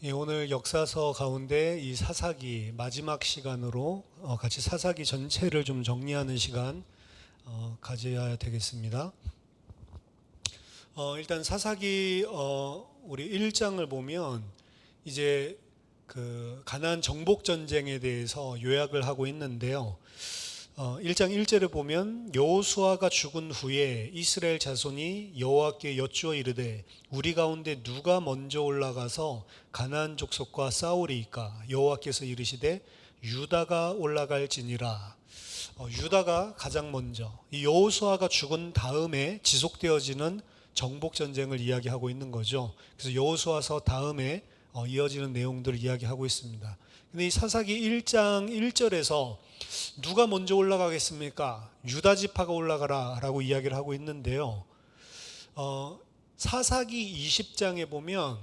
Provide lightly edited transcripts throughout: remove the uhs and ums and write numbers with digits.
예, 오늘 역사서 가운데 이 사사기 마지막 시간으로 같이 사사기 전체를 좀 정리하는 시간 가져야 되겠습니다. 일단 사사기 우리 1장을 보면 이제 그 가나안 정복 전쟁에 대해서 요약을 하고 있는데요. 1장 1절에 보면 여호수아가 죽은 후에 이스라엘 자손이 여호와께 여쭈어 이르되 우리 가운데 누가 먼저 올라가서 가나안 족속과 싸우리이까. 여호와께서 이르시되 유다가 올라갈지니라. 유다가 가장 먼저, 이 여호수아가 죽은 다음에 지속되어지는 정복 전쟁을 이야기하고 있는 거죠. 그래서 여호수아서 다음에 이어지는 내용들을 이야기하고 있습니다. 근데 이 사사기 1장 1절에서 누가 먼저 올라가겠습니까? 유다 지파가 올라가라 라고 이야기를 하고 있는데요. 사사기 20장에 보면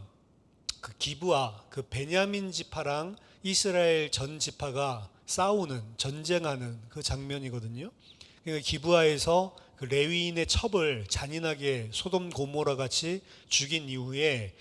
그 기브아, 그 베냐민 지파랑 이스라엘 전 지파가 싸우는, 전쟁하는 그 장면이거든요. 그러니까 기브아에서 그 레위인의 첩을 잔인하게 소돔 고모라 같이 죽인 이후에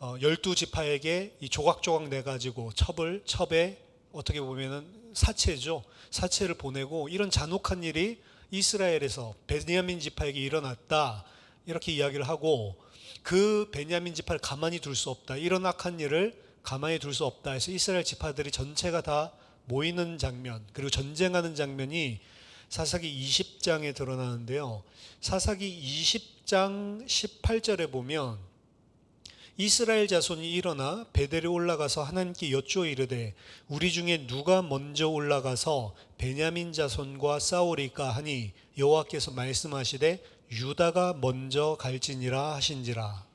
12지파에게 이 조각조각 내가지고 첩에 어떻게 보면은 사체죠. 사체를 보내고 이런 잔혹한 일이 이스라엘에서 베냐민 지파에게 일어났다. 이렇게 이야기를 하고 그 베냐민 지파를 가만히 둘 수 없다. 이런 악한 일을 가만히 둘 수 없다 해서 이스라엘 지파들이 전체가 다 모이는 장면, 그리고 전쟁하는 장면이 사사기 20장에 드러나는데요. 사사기 20장 18절에 보면 이스라엘 자손이 일어나 베델에 올라가서 하나님께 여쭈어 이르되 우리 중에 누가 먼저 올라가서 베냐민 자손과 싸우리까 하니 여호와께서 말씀하시되 유다가 먼저 갈지니라 하신지라.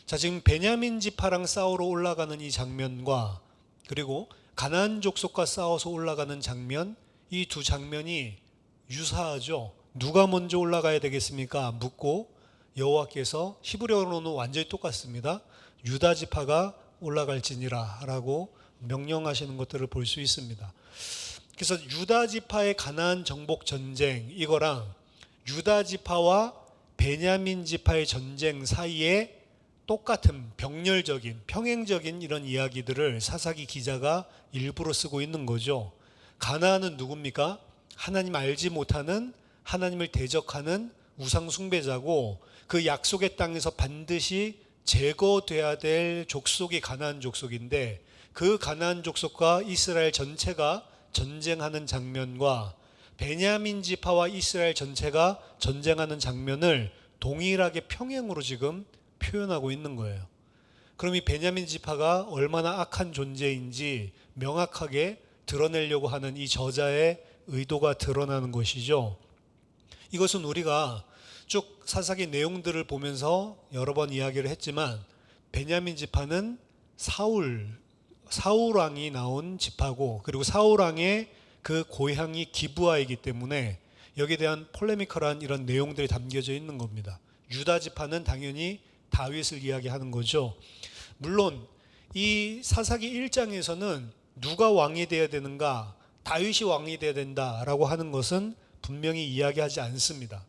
자, 지금 베냐민 지파랑 싸우러 올라가는 이 장면과 그리고 가나안 족속과 싸워서 올라가는 장면, 이 두 장면이 유사하죠. 누가 먼저 올라가야 되겠습니까? 묻고 여호와께서 히브리어로는 완전히 똑같습니다. 유다 지파가 올라갈지니라 라고 명령하시는 것들을 볼 수 있습니다. 그래서 유다 지파의 가나안 정복 전쟁, 이거랑 유다 지파와 베냐민 지파의 전쟁 사이에 똑같은 병렬적인 평행적인 이런 이야기들을 사사기 기자가 일부러 쓰고 있는 거죠. 가나안은 누굽니까? 하나님 알지 못하는, 하나님을 대적하는 우상 숭배자고, 그 약속의 땅에서 반드시 제거돼야 될 족속이 가나안 족속인데, 그 가나안 족속과 이스라엘 전체가 전쟁하는 장면과 베냐민 지파와 이스라엘 전체가 전쟁하는 장면을 동일하게 평행으로 지금 표현하고 있는 거예요. 그럼 이 베냐민 지파가 얼마나 악한 존재인지 명확하게 드러내려고 하는 이 저자의 의도가 드러나는 것이죠. 이것은 우리가 쭉 사사기 내용들을 보면서 여러 번 이야기를 했지만, 베냐민 지파는 사울 왕이 나온 지파고, 그리고 사울 왕의 그 고향이 기브아이기 때문에 여기에 대한 폴레미컬한 이런 내용들이 담겨져 있는 겁니다. 유다 지파는 당연히 다윗을 이야기하는 거죠. 물론 이 사사기 1장에서는 누가 왕이 되어야 되는가, 다윗이 왕이 되어야 된다라고 하는 것은 분명히 이야기하지 않습니다.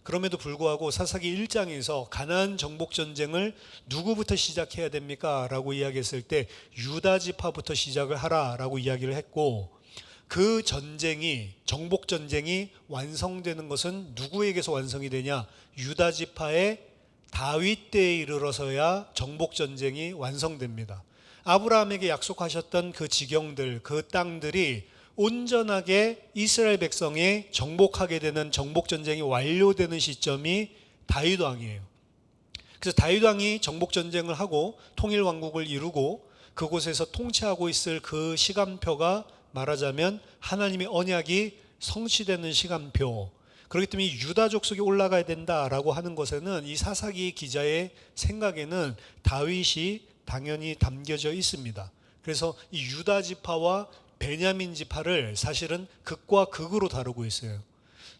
그럼에도 불구하고 사사기 1장에서 가나안 정복 전쟁을 누구부터 시작해야 됩니까? 라고 이야기했을 때 유다 지파부터 시작을 하라라고 이야기를 했고, 그 전쟁이, 정복 전쟁이 완성되는 것은 누구에게서 완성이 되냐? 유다 지파의 다윗 때에 이르러서야 정복 전쟁이 완성됩니다. 아브라함에게 약속하셨던 그 지경들, 그 땅들이 온전하게 이스라엘 백성이 정복하게 되는 정복 전쟁이 완료되는 시점이 다윗 왕이에요. 그래서 다윗 왕이 정복 전쟁을 하고 통일 왕국을 이루고 그곳에서 통치하고 있을 그 시간표가 말하자면 하나님의 언약이 성취되는 시간표. 그렇기 때문에 유다 족속이 올라가야 된다라고 하는 것에는 이 사사기 기자의 생각에는 다윗이 당연히 담겨져 있습니다. 그래서 이 유다 지파와 베냐민 지파를 사실은 극과 극으로 다루고 있어요.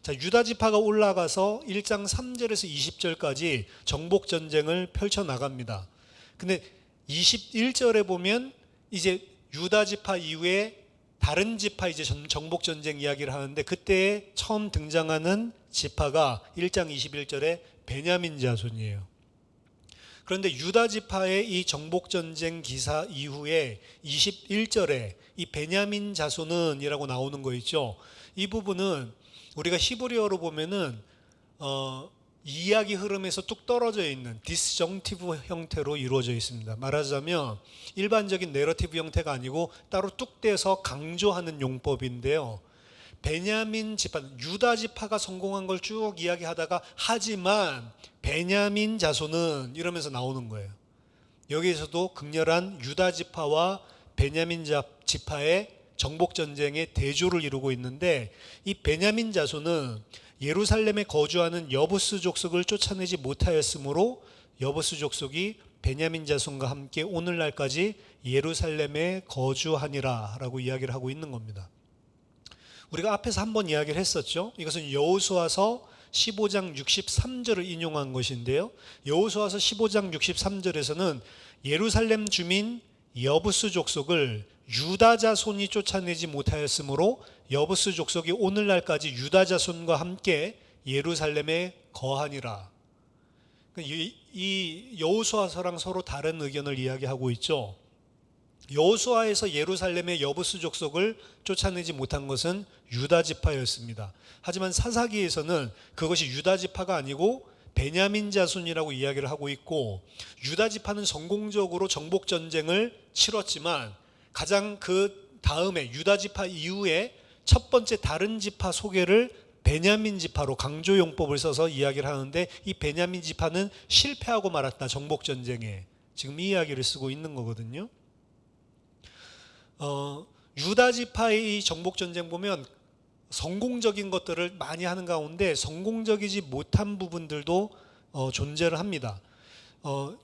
자, 유다 지파가 올라가서 1장 3절에서 20절까지 정복 전쟁을 펼쳐 나갑니다. 근데 21절에 보면 이제 유다 지파 이후에 다른 지파 이제 정복 전쟁 이야기를 하는데, 그때 처음 등장하는 지파가 1장 21절에 베냐민 자손이에요. 그런데 유다 지파의 이 정복 전쟁 기사 이후에 21절에 이 베냐민 자손은이라고 나오는 거 있죠. 이 부분은 우리가 히브리어로 보면은 이야기 흐름에서 뚝 떨어져 있는 디스정티브 형태로 이루어져 있습니다. 말하자면 일반적인 내러티브 형태가 아니고 따로 뚝 떼서 강조하는 용법인데요. 베냐민 지파, 유다 지파가 성공한 걸 쭉 이야기하다가 하지만 베냐민 자손은 이러면서 나오는 거예요. 여기에서도 극렬한 유다 지파와 베냐민 지파의 정복 전쟁의 대조를 이루고 있는데, 이 베냐민 자손은 예루살렘에 거주하는 여부스 족속을 쫓아내지 못하였으므로 여부스 족속이 베냐민 자손과 함께 오늘날까지 예루살렘에 거주하니라 라고 이야기를 하고 있는 겁니다. 우리가 앞에서 한번 이야기를 했었죠. 이것은 여호수아서 15장 63절을 인용한 것인데요. 여호수아서 15장 63절에서는 예루살렘 주민 여부스 족속을 유다 자손이 쫓아내지 못하였으므로 여부스 족속이 오늘날까지 유다 자손과 함께 예루살렘에 거하니라. 이 여호수아서랑 서로 다른 의견을 이야기하고 있죠. 여호수아에서 예루살렘의 여부스 족속을 쫓아내지 못한 것은 유다 지파였습니다. 하지만 사사기에서는 그것이 유다 지파가 아니고 베냐민 자손이라고 이야기를 하고 있고, 유다 지파는 성공적으로 정복 전쟁을 치렀지만 가장 그 다음에 유다 지파 이후에 첫 번째 다른 지파 소개를 베냐민 지파로 강조용법을 써서 이야기를 하는데, 이 베냐민 지파는 실패하고 말았다, 정복 전쟁에. 지금 이 이야기를 쓰고 있는 거거든요. 유다 지파의 이 정복 전쟁 보면 성공적인 것들을 많이 하는 가운데 성공적이지 못한 부분들도 존재를 합니다.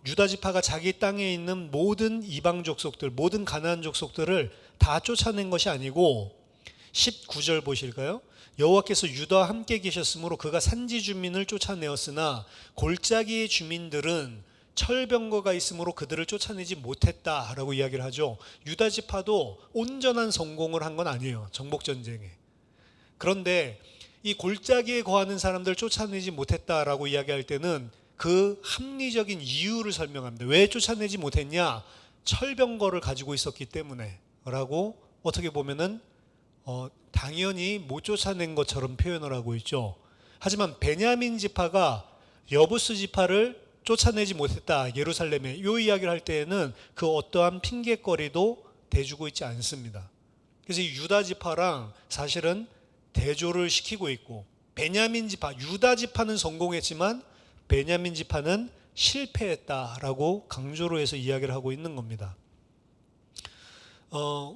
유다 지파가 자기 땅에 있는 모든 이방 족속들, 모든 가나안 족속들을 다 쫓아낸 것이 아니고, 19절 보실까요? 여호와께서 유다와 함께 계셨으므로 그가 산지 주민을 쫓아내었으나 골짜기의 주민들은 철병거가 있으므로 그들을 쫓아내지 못했다라고 이야기를 하죠. 유다 지파도 온전한 성공을 한 건 아니에요, 정복 전쟁에. 그런데 이 골짜기에 거하는 사람들을 쫓아내지 못했다라고 이야기할 때는 그 합리적인 이유를 설명합니다. 왜 쫓아내지 못했냐? 철병거를 가지고 있었기 때문에 라고, 어떻게 보면은 당연히 못 쫓아낸 것처럼 표현을 하고 있죠. 하지만 베냐민 지파가 여부스 지파를 쫓아내지 못했다, 예루살렘에, 이 이야기를 할 때에는 그 어떠한 핑계거리도 대주고 있지 않습니다. 그래서 이 유다 지파랑 사실은 대조를 시키고 있고, 베냐민 지파, 유다 지파는 성공했지만 베냐민 지파는 실패했다라고 강조로 해서 이야기를 하고 있는 겁니다.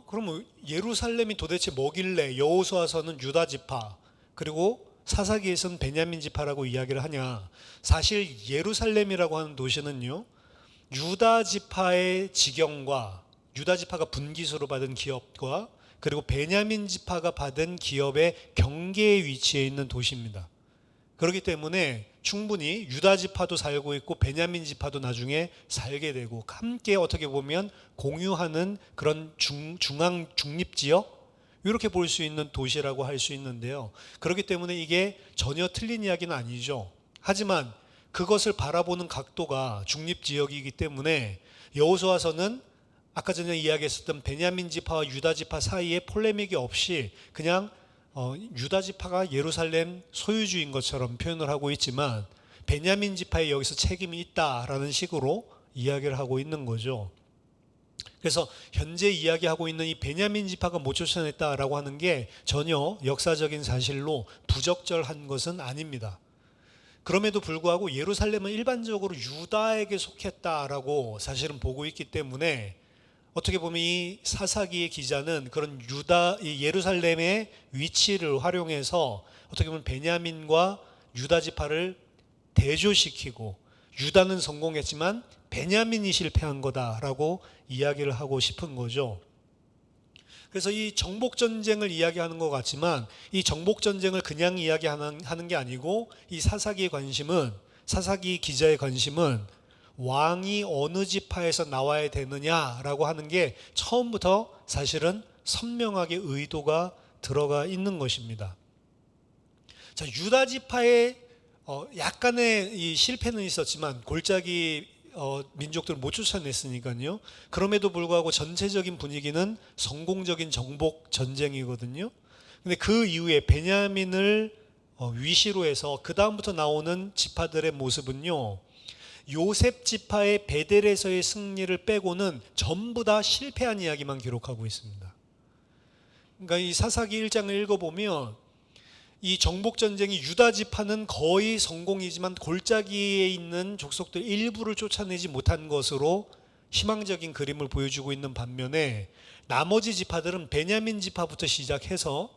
그럼 예루살렘이 도대체 뭐길래 여호수아서는 유다 지파, 그리고 사사기에서는 베냐민 지파라고 이야기를 하냐? 사실 예루살렘이라고 하는 도시는요, 유다 지파의 지경과 유다 지파가 분기수로 받은 기업과 그리고 베냐민 지파가 받은 기업의 경계에 위치해 있는 도시입니다. 그렇기 때문에 충분히 유다 지파도 살고 있고 베냐민 지파도 나중에 살게 되고, 함께 어떻게 보면 공유하는 그런 중앙 중립지역, 이렇게 볼 수 있는 도시라고 할 수 있는데요. 그렇기 때문에 이게 전혀 틀린 이야기는 아니죠. 하지만 그것을 바라보는 각도가 중립지역이기 때문에 여호수아서는 아까 전에 이야기했었던 베냐민 지파와 유다 지파 사이에 폴레믹이 없이 그냥 유다 지파가 예루살렘 소유주인 것처럼 표현을 하고 있지만 베냐민 지파에 여기서 책임이 있다라는 식으로 이야기를 하고 있는 거죠. 그래서 현재 이야기하고 있는 이 베냐민 지파가 못 쫓아냈다라고 하는 게 전혀 역사적인 사실로 부적절한 것은 아닙니다. 그럼에도 불구하고 예루살렘은 일반적으로 유다에게 속했다라고 사실은 보고 있기 때문에, 어떻게 보면 이 사사기의 기자는 그런 이 예루살렘의 위치를 활용해서 어떻게 보면 베냐민과 유다 지파를 대조시키고, 유다는 성공했지만 베냐민이 실패한 거다라고 이야기를 하고 싶은 거죠. 그래서 이 정복전쟁을 이야기하는 것 같지만 이 정복전쟁을 그냥 이야기하는 게 아니고, 이 사사기 기자의 관심은 왕이 어느 지파에서 나와야 되느냐라고 하는 게 처음부터 사실은 선명하게 의도가 들어가 있는 것입니다. 자, 유다 지파의 약간의 이 실패는 있었지만, 골짜기 민족들을 못 쫓아냈으니까요. 그럼에도 불구하고 전체적인 분위기는 성공적인 정복 전쟁이거든요. 근데 그 이후에 베냐민을 위시로 해서 그 다음부터 나오는 지파들의 모습은요, 요셉 지파의 베델에서의 승리를 빼고는 전부 다 실패한 이야기만 기록하고 있습니다. 그러니까 이 사사기 1장을 읽어보면 이 정복전쟁이 유다 지파는 거의 성공이지만 골짜기에 있는 족속들 일부를 쫓아내지 못한 것으로 희망적인 그림을 보여주고 있는 반면에 나머지 지파들은 베냐민 지파부터 시작해서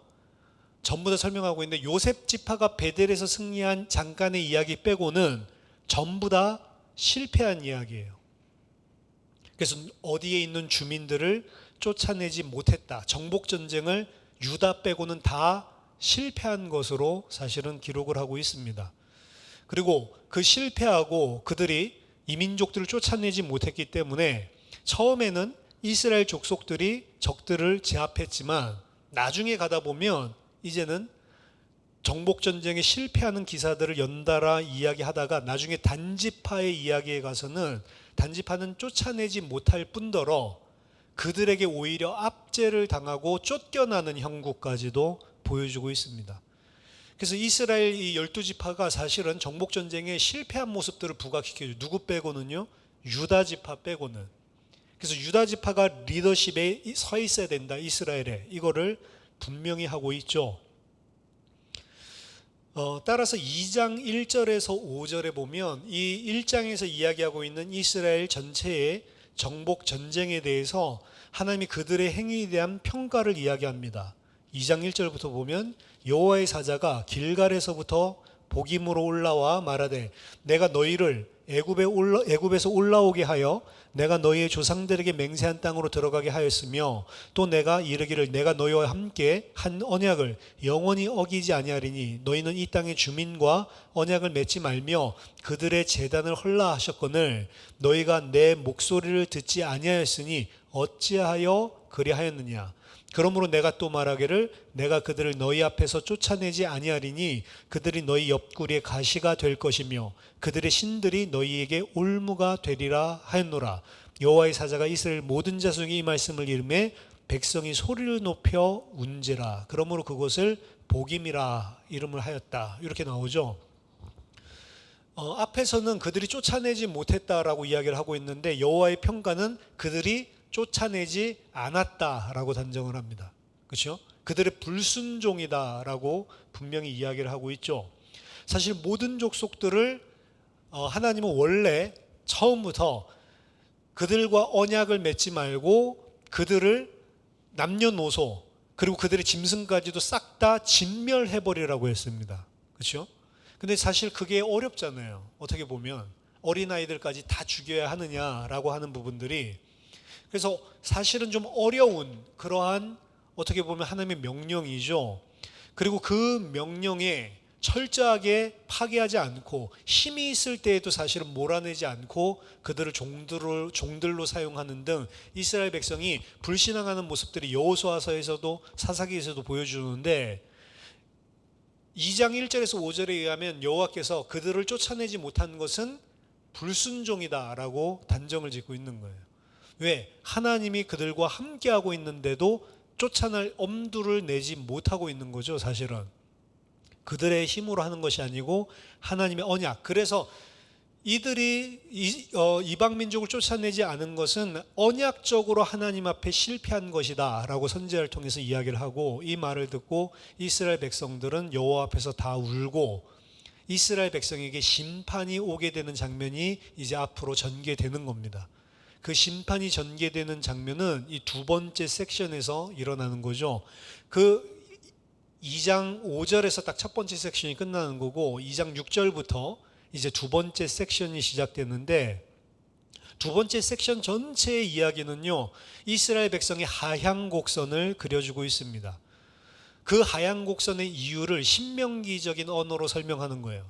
전부 다 설명하고 있는데, 요셉 지파가 베델에서 승리한 잠깐의 이야기 빼고는 전부 다 실패한 이야기예요. 그래서 어디에 있는 주민들을 쫓아내지 못했다. 정복전쟁을 유다 빼고는 다 실패한 것으로 사실은 기록을 하고 있습니다. 그리고 그 실패하고 그들이 이민족들을 쫓아내지 못했기 때문에 처음에는 이스라엘 족속들이 적들을 제압했지만 나중에 가다 보면 이제는 정복전쟁에 실패하는 기사들을 연달아 이야기하다가 나중에 단지파의 이야기에 가서는 단지파는 쫓아내지 못할 뿐더러 그들에게 오히려 압제를 당하고 쫓겨나는 형국까지도 보여주고 있습니다. 그래서 이스라엘 이 12지파가 사실은 정복전쟁에 실패한 모습들을 부각시켜줘요. 누구 빼고는요? 유다 지파 빼고는. 그래서 유다 지파가 리더십에 서 있어야 된다, 이스라엘에. 이거를 분명히 하고 있죠. 따라서 2장 1절에서 5절에 보면 이 1장에서 이야기하고 있는 이스라엘 전체의 정복 전쟁에 대해서 하나님이 그들의 행위에 대한 평가를 이야기합니다. 2장 1절부터 보면 여호와의 사자가 길갈에서부터 복임으로 올라와 말하되 내가 너희를 애굽에서 올라오게 하여 내가 너희의 조상들에게 맹세한 땅으로 들어가게 하였으며 또 내가 이르기를 내가 너희와 함께 한 언약을 영원히 어기지 아니하리니 너희는 이 땅의 주민과 언약을 맺지 말며 그들의 제단을 헐라 하셨거늘 너희가 내 목소리를 듣지 아니하였으니 어찌하여 그리하였느냐. 그러므로 내가 또 말하기를 내가 그들을 너희 앞에서 쫓아내지 아니하리니 그들이 너희 옆구리에 가시가 될 것이며 그들의 신들이 너희에게 올무가 되리라 하였노라. 여호와의 사자가 이스라엘 모든 자손이 이 말씀을 이르매 백성이 소리를 높여 운지라. 그러므로 그것을 복임이라 이름을 하였다. 이렇게 나오죠. 앞에서는 그들이 쫓아내지 못했다라고 이야기를 하고 있는데 여호와의 평가는 그들이 쫓아내지 않았다라고 단정을 합니다. 그렇죠? 그들의 불순종이다라고 분명히 이야기를 하고 있죠. 사실 모든 족속들을 하나님은 원래 처음부터 그들과 언약을 맺지 말고 그들을 남녀노소 그리고 그들의 짐승까지도 싹 다 진멸해버리라고 했습니다. 그렇죠? 근데 사실 그게 어렵잖아요. 어떻게 보면 어린아이들까지 다 죽여야 하느냐라고 하는 부분들이, 그래서 사실은 좀 어려운 그러한 어떻게 보면 하나님의 명령이죠. 그리고 그 명령에 철저하게 파괴하지 않고 힘이 있을 때에도 사실은 몰아내지 않고 그들을 종들로 사용하는 등 이스라엘 백성이 불신앙하는 모습들이 여호수아서에서도 사사기에서도 보여주는데 2장 1절에서 5절에 의하면 여호와께서 그들을 쫓아내지 못한 것은 불순종이다라고 단정을 짓고 있는 거예요. 왜? 하나님이 그들과 함께하고 있는데도 쫓아낼 엄두를 내지 못하고 있는 거죠. 사실은 그들의 힘으로 하는 것이 아니고 하나님의 언약. 그래서 이들이 이방 민족을 쫓아내지 않은 것은 언약적으로 하나님 앞에 실패한 것이다 라고 선지자를 통해서 이야기를 하고, 이 말을 듣고 이스라엘 백성들은 여호와 앞에서 다 울고 이스라엘 백성에게 심판이 오게 되는 장면이 이제 앞으로 전개되는 겁니다. 그 심판이 전개되는 장면은 이 두 번째 섹션에서 일어나는 거죠. 그 2장 5절에서 딱 첫 번째 섹션이 끝나는 거고 2장 6절부터 이제 두 번째 섹션이 시작되는데, 두 번째 섹션 전체의 이야기는요 이스라엘 백성의 하향 곡선을 그려주고 있습니다. 그 하향 곡선의 이유를 신명기적인 언어로 설명하는 거예요.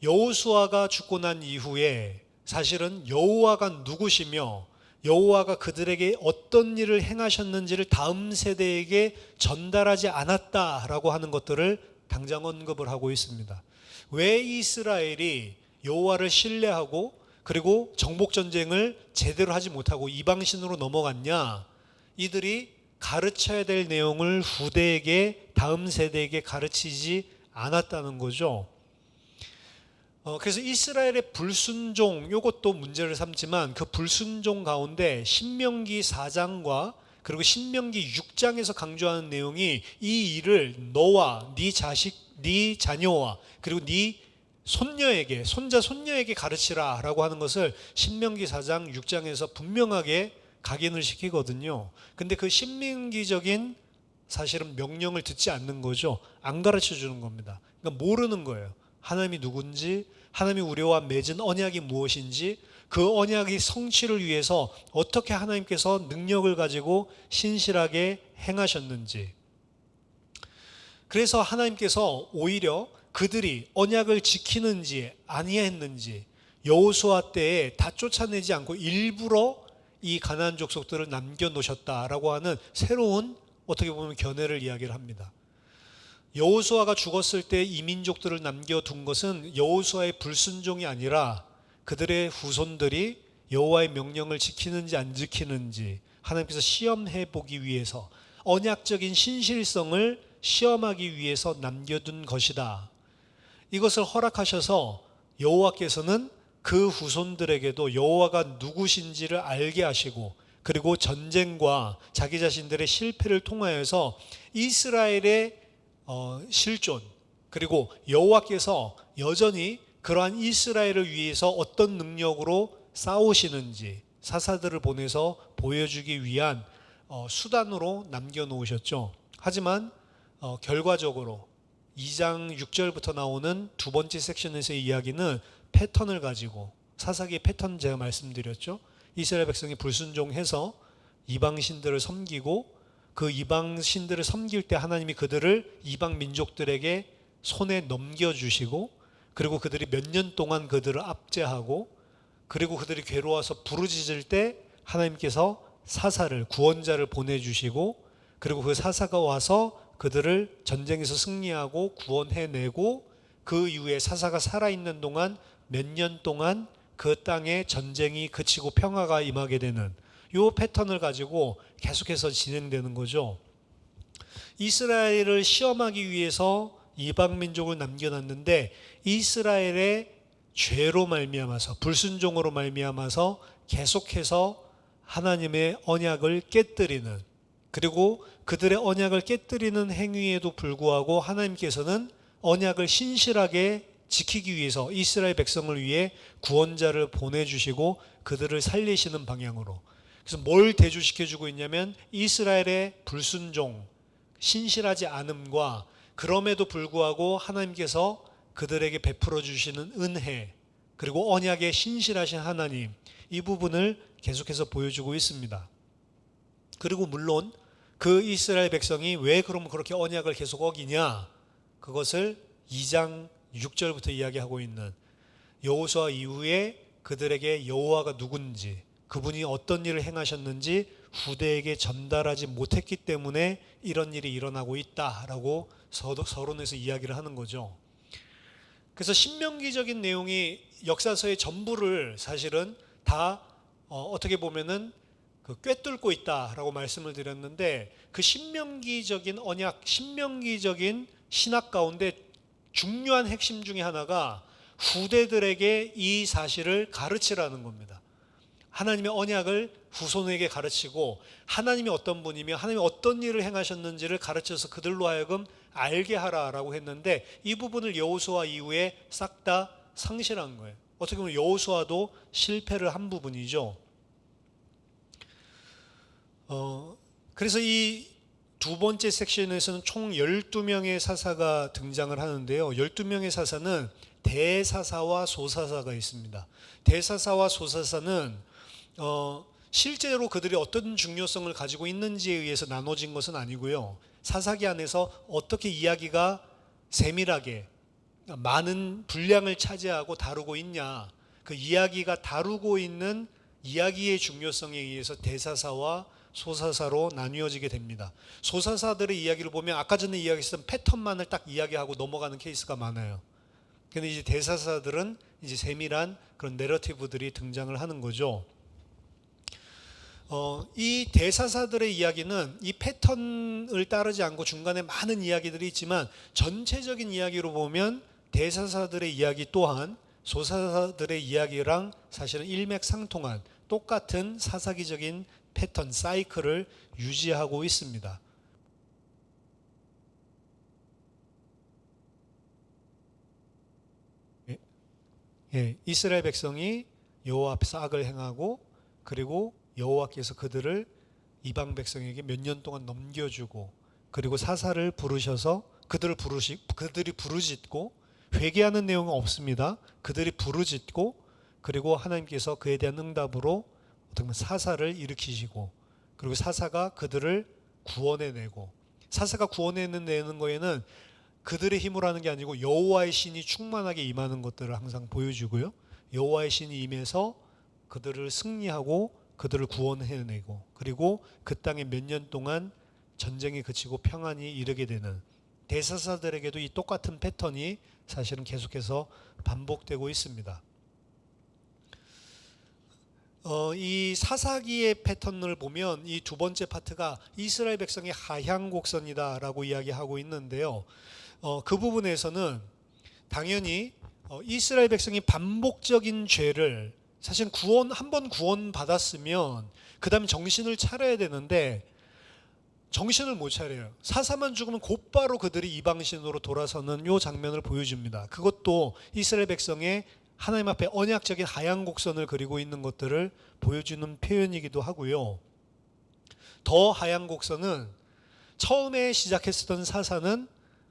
여호수아가 죽고 난 이후에 사실은 여호와가 누구시며 여호와가 그들에게 어떤 일을 행하셨는지를 다음 세대에게 전달하지 않았다라고 하는 것들을 당장 언급을 하고 있습니다. 왜 이스라엘이 여호와를 신뢰하고 그리고 정복 전쟁을 제대로 하지 못하고 이방신으로 넘어갔냐? 이들이 가르쳐야 될 내용을 후대에게, 다음 세대에게 가르치지 않았다는 거죠. 그래서 이스라엘의 불순종, 이것도 문제를 삼지만 그 불순종 가운데 신명기 4장과 그리고 신명기 6장에서 강조하는 내용이 이 일을 너와 네 자식, 네 자녀와 그리고 네 손녀에게, 손자 손녀에게 가르치라 라고 하는 것을 신명기 4장 6장에서 분명하게 각인을 시키거든요. 근데 그 신명기적인 사실은 명령을 듣지 않는 거죠. 안 가르쳐 주는 겁니다. 그러니까 모르는 거예요. 하나님이 누군지, 하나님이 우리와 맺은 언약이 무엇인지, 그 언약의 성취를 위해서 어떻게 하나님께서 능력을 가지고 신실하게 행하셨는지. 그래서 하나님께서 오히려 그들이 언약을 지키는지 아니했는지 여호수아 때에 다 쫓아내지 않고 일부러 이 가나안 족속들을 남겨놓으셨다라고 하는 새로운 어떻게 보면 견해를 이야기를 합니다. 여호수아가 죽었을 때 이 민족들을 남겨둔 것은 여호수아의 불순종이 아니라 그들의 후손들이 여호와의 명령을 지키는지 안 지키는지 하나님께서 시험해 보기 위해서 언약적인 신실성을 시험하기 위해서 남겨둔 것이다. 이것을 허락하셔서 여호와께서는 그 후손들에게도 여호와가 누구신지를 알게 하시고 그리고 전쟁과 자기 자신들의 실패를 통하여서 이스라엘의 실존 그리고 여호와께서 여전히 그러한 이스라엘을 위해서 어떤 능력으로 싸우시는지 사사들을 보내서 보여주기 위한 수단으로 남겨놓으셨죠. 하지만 결과적으로 2장 6절부터 나오는 두 번째 섹션에서의 이야기는 패턴을 가지고 사사기의 패턴 제가 말씀드렸죠. 이스라엘 백성이 불순종해서 이방신들을 섬기고 그 이방신들을 섬길 때 하나님이 그들을 이방 민족들에게 손에 넘겨주시고 그리고 그들이 몇 년 동안 그들을 압제하고 그리고 그들이 괴로워서 부르짖을 때 하나님께서 사사를 구원자를 보내주시고 그리고 그 사사가 와서 그들을 전쟁에서 승리하고 구원해내고 그 이후에 사사가 살아있는 동안 몇 년 동안 그 땅에 전쟁이 그치고 평화가 임하게 되는 이 패턴을 가지고 계속해서 진행되는 거죠. 이스라엘을 시험하기 위해서 이방 민족을 남겨놨는데 이스라엘의 죄로 말미암아서 불순종으로 말미암아서 계속해서 하나님의 언약을 깨뜨리는 그리고 그들의 언약을 깨뜨리는 행위에도 불구하고 하나님께서는 언약을 신실하게 지키기 위해서 이스라엘 백성을 위해 구원자를 보내주시고 그들을 살리시는 방향으로. 그래서 뭘 대조시켜주고 있냐면 이스라엘의 불순종, 신실하지 않음과 그럼에도 불구하고 하나님께서 그들에게 베풀어 주시는 은혜 그리고 언약에 신실하신 하나님, 이 부분을 계속해서 보여주고 있습니다. 그리고 물론 그 이스라엘 백성이 왜 그럼 그렇게 언약을 계속 어기냐, 그것을 2장 6절부터 이야기하고 있는 여호수아 이후에 그들에게 여호와가 누군지, 그분이 어떤 일을 행하셨는지 후대에게 전달하지 못했기 때문에 이런 일이 일어나고 있다라고 서론에서 이야기를 하는 거죠. 그래서 신명기적인 내용이 역사서의 전부를 사실은 다 어떻게 보면은 꿰뚫고 있다라고 말씀을 드렸는데, 그 신명기적인 언약, 신명기적인 신학 가운데 중요한 핵심 중에 하나가 후대들에게 이 사실을 가르치라는 겁니다. 하나님의 언약을 후손에게 가르치고 하나님이 어떤 분이며 하나님이 어떤 일을 행하셨는지를 가르쳐서 그들로 하여금 알게 하라라고 했는데, 이 부분을 여호수아 이후에 싹 다 상실한 거예요. 어떻게 보면 여호수아도 실패를 한 부분이죠. 그래서 이 두 번째 섹션에서는 총 12명의 사사가 등장을 하는데요. 12명의 사사는 대사사와 소사사가 있습니다. 대사사와 소사사는 실제로 그들이 어떤 중요성을 가지고 있는지에 의해서 나눠진 것은 아니고요. 사사기 안에서 어떻게 이야기가 세밀하게 많은 분량을 차지하고 다루고 있냐, 그 이야기가 다루고 있는 이야기의 중요성에 의해서 대사사와 소사사로 나뉘어지게 됩니다. 소사사들의 이야기를 보면 아까 전에 이야기했던 패턴만을 딱 이야기하고 넘어가는 케이스가 많아요. 근데 이제 대사사들은 이제 세밀한 그런 내러티브들이 등장을 하는 거죠. 이 대사사들의 이야기는 이 패턴을 따르지 않고 중간에 많은 이야기들이 있지만 전체적인 이야기로 보면 대사사들의 이야기 또한 소사사들의 이야기랑 사실은 일맥상통한 똑같은 사사기적인 패턴, 사이클을 유지하고 있습니다. 이스라엘 백성이 여호와 앞에서 악을 행하고 그리고 여호와께서 그들을 이방 백성에게 몇 년 동안 넘겨주고 그리고 사사를 부르셔서 그들이 부르짖고 회개하는 내용은 없습니다. 그들이 부르짖고 그리고 하나님께서 그에 대한 응답으로 어떻게 보면 사사를 일으키시고 그리고 사사가 그들을 구원해내고 사사가 구원해내는 거에는 그들의 힘으로 하는 게 아니고 여호와의 신이 충만하게 임하는 것들을 항상 보여주고요. 여호와의 신이 임해서 그들을 승리하고 그들을 구원해내고 그리고 그 땅에 몇 년 동안 전쟁이 그치고 평안이 이르게 되는 대사사들에게도 이 똑같은 패턴이 사실은 계속해서 반복되고 있습니다. 이 사사기의 패턴을 보면 이 두 번째 파트가 이스라엘 백성의 하향 곡선이다라고 이야기하고 있는데요. 그 부분에서는 당연히 이스라엘 백성이 반복적인 죄를 사실 한번 구원 받았으면 그 다음에 정신을 차려야 되는데 정신을 못 차려요. 사사만 죽으면 곧바로 그들이 이방신으로 돌아서는 요 장면을 보여줍니다. 그것도 이스라엘 백성의 하나님 앞에 언약적인 하향 곡선을 그리고 있는 것들을 보여주는 표현이기도 하고요. 더 하향 곡선은 처음에 시작했었던 사사는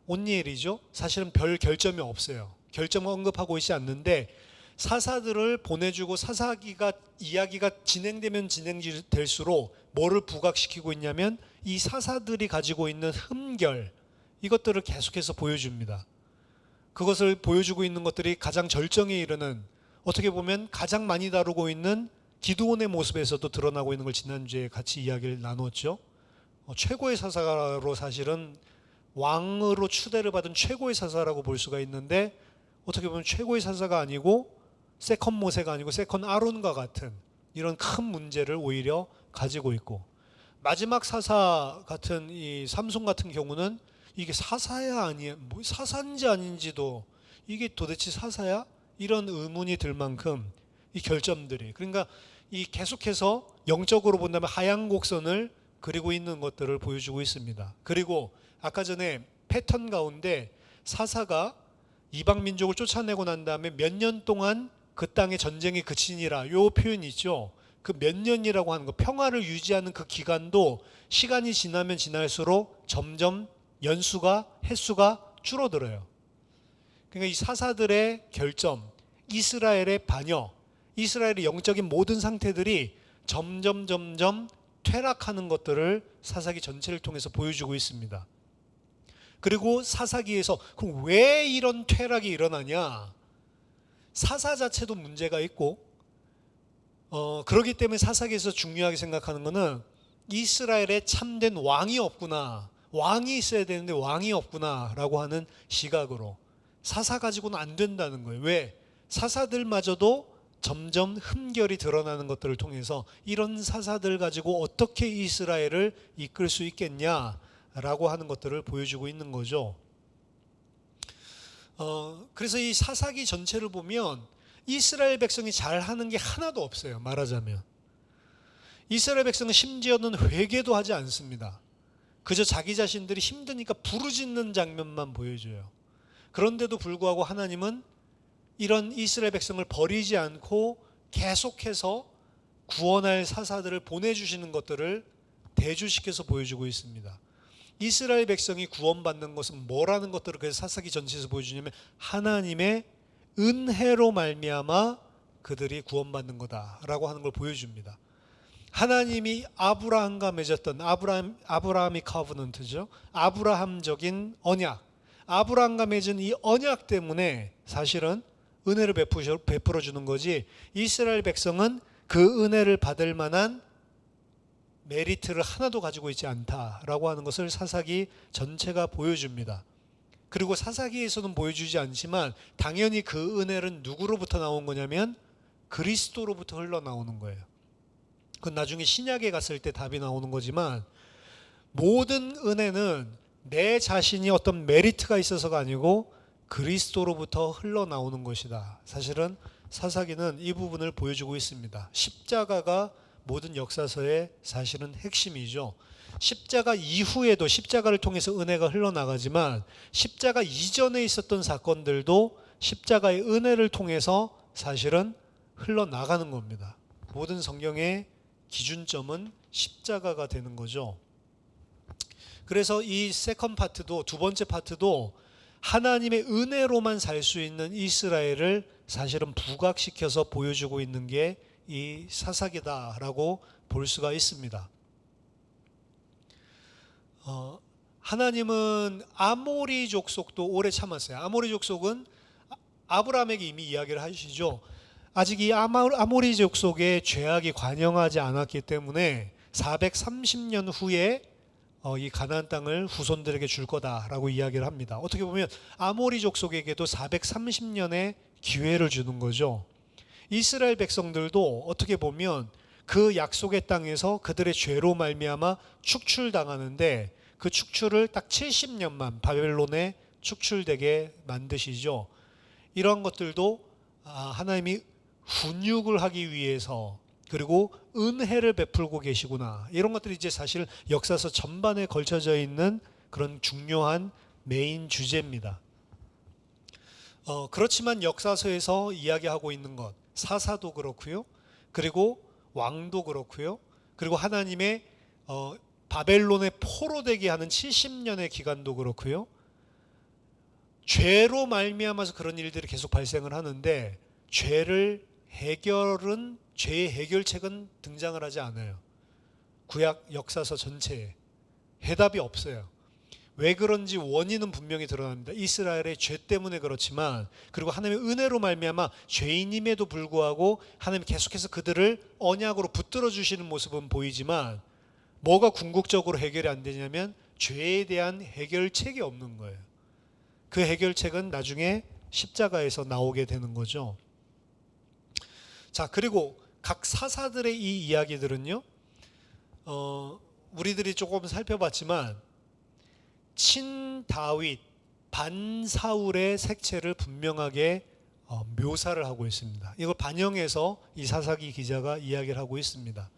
온니엘이죠. 사실은 별 결점이 없어요. 결점을 언급하고 있지 않는데 사사들을 보내주고 이야기가 진행되면 진행될수록 뭐를 부각시키고 있냐면 이 사사들이 가지고 있는 흠결 이것들을 계속해서 보여줍니다. 그것을 보여주고 있는 것들이 가장 절정에 이르는 어떻게 보면 가장 많이 다루고 있는 기드온의 모습에서도 드러나고 있는 걸 지난주에 같이 이야기를 나눴죠. 최고의 사사로 사실은 왕으로 추대를 받은 최고의 사사라고 볼 수가 있는데 어떻게 보면 최고의 사사가 아니고 세컨 모세가 아니고 세컨 아론과 같은 이런 큰 문제를 오히려 가지고 있고 마지막 사사 같은 이 삼손 같은 경우는 이게 사사야 아니야 뭐 사사인지 아닌지도 이게 도대체 사사야? 이런 의문이 들 만큼 이 결점들이 그러니까 이 계속해서 영적으로 본다면 하향 곡선을 그리고 있는 것들을 보여주고 있습니다. 그리고 아까 전에 패턴 가운데 사사가 이방 민족을 쫓아내고 난 다음에 몇 년 동안 그 땅의 전쟁이 그치니라 요 표현이 있죠. 그 몇 년이라고 하는 거 평화를 유지하는 그 기간도 시간이 지나면 지날수록 점점 횟수가 줄어들어요. 그러니까 이 사사들의 결점, 이스라엘의 반역, 이스라엘의 영적인 모든 상태들이 점점 퇴락하는 것들을 사사기 전체를 통해서 보여주고 있습니다. 그리고 사사기에서 그럼 왜 이런 퇴락이 일어나냐? 사사 자체도 문제가 있고 그렇기 때문에 사사기에서 중요하게 생각하는 것은 이스라엘에 참된 왕이 없구나. 왕이 있어야 되는데 왕이 없구나 라고 하는 시각으로 사사 가지고는 안 된다는 거예요. 왜? 사사들마저도 점점 흠결이 드러나는 것들을 통해서 이런 사사들 가지고 어떻게 이스라엘을 이끌 수 있겠냐라고 하는 것들을 보여주고 있는 거죠. 그래서 이 사사기 전체를 보면 이스라엘 백성이 잘하는 게 하나도 없어요. 말하자면 이스라엘 백성은 심지어는 회개도 하지 않습니다. 그저 자기 자신들이 힘드니까 부르짖는 장면만 보여줘요. 그런데도 불구하고 하나님은 이런 이스라엘 백성을 버리지 않고 계속해서 구원할 사사들을 보내주시는 것들을 대주시켜서 보여주고 있습니다. 이스라엘 백성이 구원받는 것은 뭐라는 것들을 그래서 사사기 전체에서 보여주냐면 하나님의 은혜로 말미암아 그들이 구원받는 거다라고 하는 걸 보여줍니다. 하나님이 아브라함과 맺었던 아브라함이 커버넌트죠. 아브라함적인 언약, 아브라함과 맺은 이 언약 때문에 사실은 은혜를 베풀어 주는 거지 이스라엘 백성은 그 은혜를 받을 만한 메리트를 하나도 가지고 있지 않다라고 하는 것을 사사기 전체가 보여줍니다. 그리고 사사기에서는 보여주지 않지만 당연히 그 은혜는 누구로부터 나온 거냐면 그리스도로부터 흘러나오는 거예요. 그건 나중에 신약에 갔을 때 답이 나오는 거지만, 모든 은혜는 내 자신이 어떤 메리트가 있어서가 아니고 그리스도로부터 흘러나오는 것이다. 사실은 사사기는 이 부분을 보여주고 있습니다. 십자가가 모든 역사서의 사실은 핵심이죠. 십자가 이후에도 십자가를 통해서 은혜가 흘러나가지만 십자가 이전에 있었던 사건들도 십자가의 은혜를 통해서 사실은 흘러나가는 겁니다. 모든 성경의 기준점은 십자가가 되는 거죠. 그래서 이 세컨 파트도, 두 번째 파트도 하나님의 은혜로만 살 수 있는 이스라엘을 사실은 부각시켜서 보여주고 있는 게 이 사사기다라고 볼 수가 있습니다. 하나님은 아모리 족속도 오래 참았어요. 아모리 족속은 아브라함에게 이미 이야기를 하시죠. 아직 이 아모리 족속의 죄악이 관영하지 않았기 때문에 430년 후에 이 가나안 땅을 후손들에게 줄 거다라고 이야기를 합니다. 어떻게 보면 아모리 족속에게도 430년의 기회를 주는 거죠. 이스라엘 백성들도 어떻게 보면 그 약속의 땅에서 그들의 죄로 말미암아 축출당하는데, 그 축출을 딱 70년만 바벨론에 축출되게 만드시죠. 이런 것들도 하나님이 훈육을 하기 위해서, 그리고 은혜를 베풀고 계시구나, 이런 것들이 이제 사실 역사서 전반에 걸쳐져 있는 그런 중요한 메인 주제입니다. 그렇지만 역사서에서 이야기하고 있는 것, 사사도 그렇고요, 그리고 왕도 그렇고요, 그리고 하나님의 바벨론의 포로되게 하는 70년의 기간도 그렇고요, 죄로 말미암아서 그런 일들이 계속 발생을 하는데 죄의 해결책은 등장을 하지 않아요. 구약 역사서 전체에 해답이 없어요. 왜 그런지 원인은 분명히 드러납니다. 이스라엘의 죄 때문에 그렇지만, 그리고 하나님의 은혜로 말미암아 죄인임에도 불구하고 하나님 계속해서 그들을 언약으로 붙들어 주시는 모습은 보이지만, 뭐가 궁극적으로 해결이 안 되냐면 죄에 대한 해결책이 없는 거예요. 그 해결책은 나중에 십자가에서 나오게 되는 거죠. 자, 그리고 각 사사들의 이 이야기들은요, 우리들이 조금 살펴봤지만 친 다윗, 반 사울의 색채를 분명하게 묘사를 하고 있습니다. 이걸 반영해서 이 사사기 기자가 이야기를 하고 있습니다.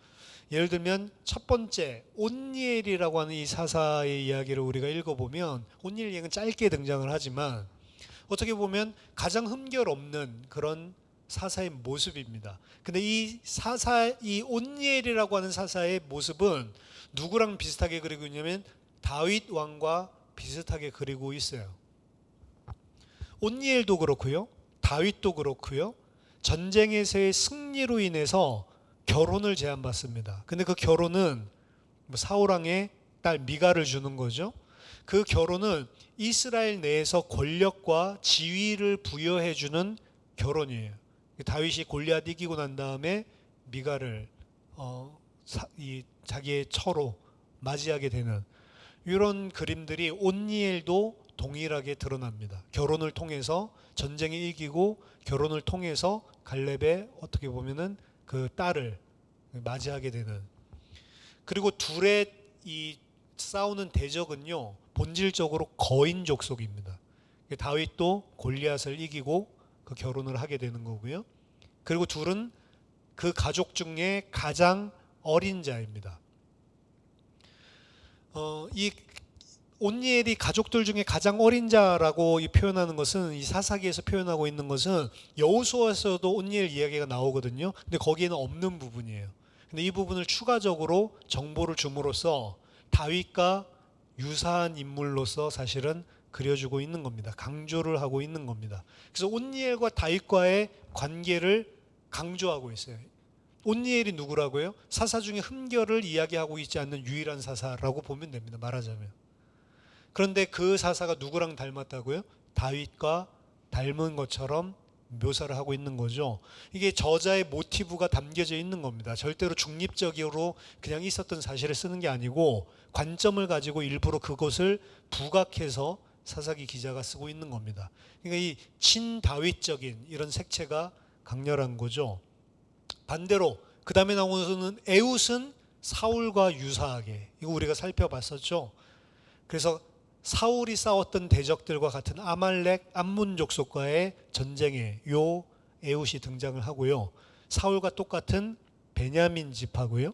예를 들면 첫 번째 온니엘이라고 하는 이 사사의 이야기를 우리가 읽어보면, 온니엘 얘기는 짧게 등장을 하지만 어떻게 보면 가장 흠결 없는 그런 사사의 모습입니다. 근데 이 온니엘이라고 하는 사사의 모습은 누구랑 비슷하게 그리고 있냐면 다윗 왕과 비슷하게 그리고 있어요. 온니엘도 그렇고요, 다윗도 그렇고요, 전쟁에서의 승리로 인해서 결혼을 제안받습니다. 근데 그 결혼은 사울 왕의 딸 미가를 주는 거죠. 그 결혼은 이스라엘 내에서 권력과 지위를 부여해 주는 결혼이에요. 다윗이 골리앗 이기고 난 다음에 미가를 자기의 처로 맞이하게 되는 이런 그림들이 온니엘도 동일하게 드러납니다. 결혼을 통해서 전쟁에 이기고, 결혼을 통해서 갈렙의 어떻게 보면은 그 딸을 맞이하게 되는. 그리고 둘의 이 싸우는 대적은요, 본질적으로 거인 족속입니다. 다윗도 골리앗을 이기고 그 결혼을 하게 되는 거고요. 그리고 둘은 그 가족 중에 가장 어린 자입니다. 이 온니엘이 가족들 중에 가장 어린 자라고 표현하는 것은, 이 사사기에서 표현하고 있는 것은 여호수아에서도 온니엘 이야기가 나오거든요. 근데 거기에는 없는 부분이에요. 근데 이 부분을 추가적으로 정보를 줌으로써 다윗과 유사한 인물로서 사실은 그려주고 있는 겁니다. 강조를 하고 있는 겁니다. 그래서 온니엘과 다윗과의 관계를 강조하고 있어요. 온니엘이 누구라고요? 사사 중에 흠결을 이야기하고 있지 않는 유일한 사사라고 보면 됩니다. 말하자면. 그런데 그 사사가 누구랑 닮았다고요? 다윗과 닮은 것처럼 묘사를 하고 있는 거죠. 이게 저자의 모티브가 담겨져 있는 겁니다. 절대로 중립적으로 그냥 있었던 사실을 쓰는 게 아니고 관점을 가지고 일부러 그것을 부각해서 사사기 기자가 쓰고 있는 겁니다. 그러니까 이 친다윗적인 이런 색채가 강렬한 거죠. 반대로 그 다음에 나오는 에훗은 사울과 유사하게, 이거 우리가 살펴봤었죠. 그래서 사울이 싸웠던 대적들과 같은 아말렉 암몬 족속과의 전쟁에 요 에훗이 등장을 하고요. 사울과 똑같은 베냐민 지파고요.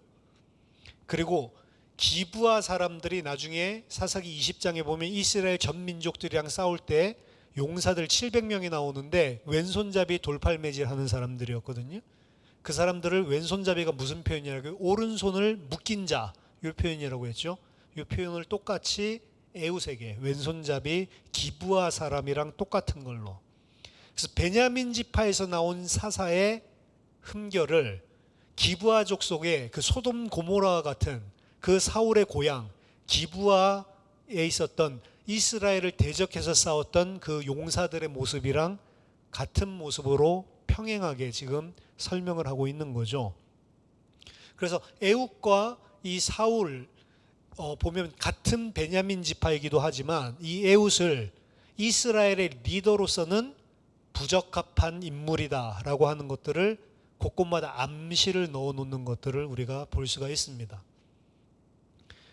그리고 기브아 사람들이 나중에 사사기 20장에 보면 이스라엘 전 민족들이랑 싸울 때 용사들 700명이 나오는데 왼손잡이 돌팔매질 하는 사람들이었거든요. 그 사람들을 왼손잡이가 무슨 표현이라고요? 오른손을 묶인 자, 이 표현이라고 했죠. 이 표현을 똑같이 에훗에게 왼손잡이 기브아 사람이랑 똑같은 걸로. 그래서 베냐민 지파에서 나온 사사의 흠결을 기브아 족속의 그 소돔 고모라 같은 그 사울의 고향 기브아에 있었던 이스라엘을 대적해서 싸웠던 그 용사들의 모습이랑 같은 모습으로 평행하게 지금 설명을 하고 있는 거죠. 그래서 에훗과 이 사울 보면 같은 베냐민 지파이기도 하지만 이 에훗을 이스라엘의 리더로서는 부적합한 인물이다라고 하는 것들을 곳곳마다 암시를 넣어 놓는 것들을 우리가 볼 수가 있습니다.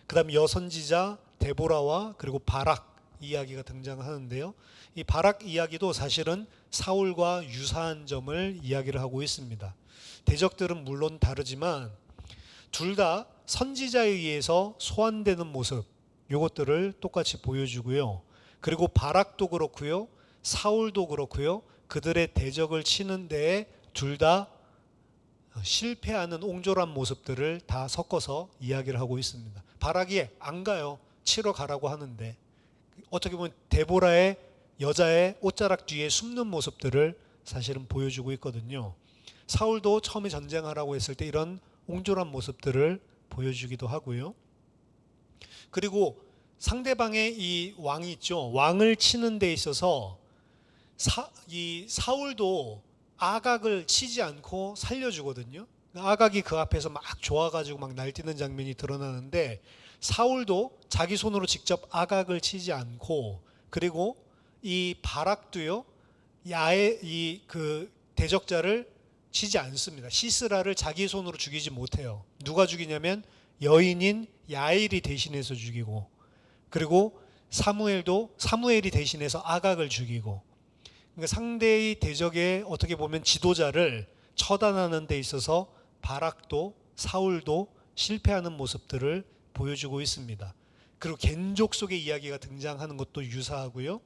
그 다음 여선지자 데보라와 그리고 바락 이야기가 등장하는데요. 이 바락 이야기도 사실은 사울과 유사한 점을 이야기를 하고 있습니다. 대적들은 물론 다르지만 둘 다 선지자에 의해서 소환되는 모습, 이것들을 똑같이 보여주고요. 그리고 바락도 그렇고요, 사울도 그렇고요, 그들의 대적을 치는 데에 둘 다 실패하는 옹졸한 모습들을 다 섞어서 이야기를 하고 있습니다. 바락이 안 가요. 치러 가라고 하는데 어떻게 보면 데보라의 여자의 옷자락 뒤에 숨는 모습들을 사실은 보여주고 있거든요. 사울도 처음에 전쟁하라고 했을 때 이런 옹졸한 모습들을 보여주기도 하고요. 그리고 상대방의 이 왕이 있죠. 왕을 치는 데 있어서 이 사울도 아각을 치지 않고 살려주거든요. 아각이 그 앞에서 막 좋아가지고 막 날뛰는 장면이 드러나는데 사울도 자기 손으로 직접 아각을 치지 않고, 그리고 이 바락도요, 이 그 대적자를 치지 않습니다. 시스라를 자기 손으로 죽이지 못해요. 누가 죽이냐면 여인인 야일이 대신해서 죽이고, 그리고 사무엘이 대신해서 아각을 죽이고, 그러니까 상대의 대적의 어떻게 보면 지도자를 처단하는 데 있어서 바락도 사울도 실패하는 모습들을 보여주고 있습니다. 그리고 겐족 속의 이야기가 등장하는 것도 유사하고요.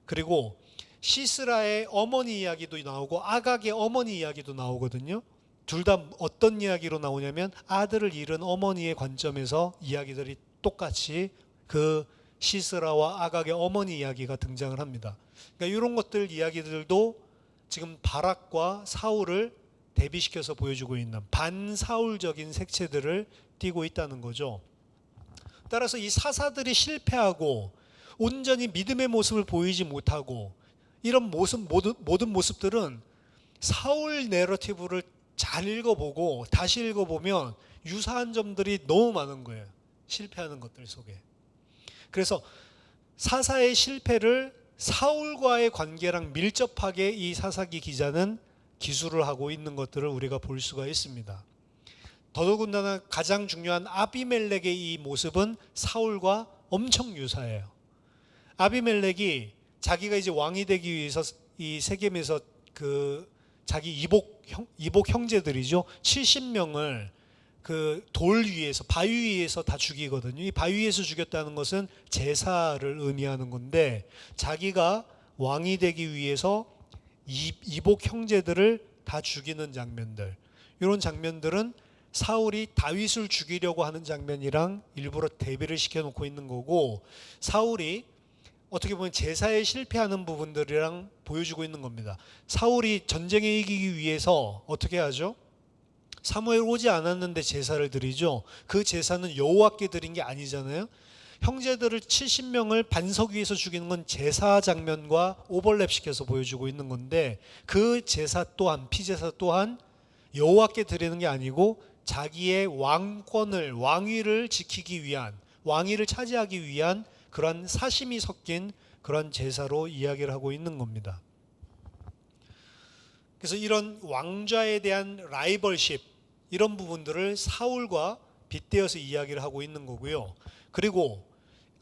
그리고 시스라의 어머니 이야기도 나오고 아각의 어머니 이야기도 나오거든요. 둘 다 어떤 이야기로 나오냐면 아들을 잃은 어머니의 관점에서 이야기들이 똑같이 그 시스라와 아각의 어머니 이야기가 등장을 합니다. 그러니까 이런 것들 이야기들도 지금 바락과 사울을 대비시켜서 보여주고 있는 반사울적인 색채들을 띠고 있다는 거죠. 따라서 이 사사들이 실패하고 온전히 믿음의 모습을 보이지 못하고 이런 모든 모습들은 사울 내러티브를 잘 읽어보고 다시 읽어보면 유사한 점들이 너무 많은 거예요. 실패하는 것들 속에. 그래서 사사의 실패를 사울과의 관계랑 밀접하게 이 사사기 기자는 기술을 하고 있는 것들을 우리가 볼 수가 있습니다. 더더군다나 가장 중요한 아비멜렉의 이 모습은 사울과 엄청 유사해요. 아비멜렉이 자기가 이제 왕이 되기 위해서 이 세겜에서 그 자기 이복 형제들이죠. 70명을 그 돌 위에서 바위 위에서 다 죽이거든요. 이 바위 위에서 죽였다는 것은 제사를 의미하는 건데 자기가 왕이 되기 위해서 이복 형제들을 다 죽이는 장면들, 이런 장면들은 사울이 다윗을 죽이려고 하는 장면이랑 일부러 대비를 시켜놓고 있는 거고, 사울이 어떻게 보면 제사에 실패하는 부분들이랑 보여주고 있는 겁니다. 사울이 전쟁에 이기기 위해서 어떻게 하죠? 사무엘 오지 않았는데 제사를 드리죠. 그 제사는 여호와께 드린 게 아니잖아요. 형제들을 70명을 반석 위에서 죽이는 건 제사 장면과 오버랩 시켜서 보여주고 있는 건데, 그 제사 또한 피제사 또한 여호와께 드리는 게 아니고 자기의 왕권을, 왕위를 지키기 위한, 왕위를 차지하기 위한 그러한 사심이 섞인 그런 제사로 이야기를 하고 있는 겁니다. 그래서 이런 왕좌에 대한 라이벌십 이런 부분들을 사울과 빗대어서 이야기를 하고 있는 거고요. 그리고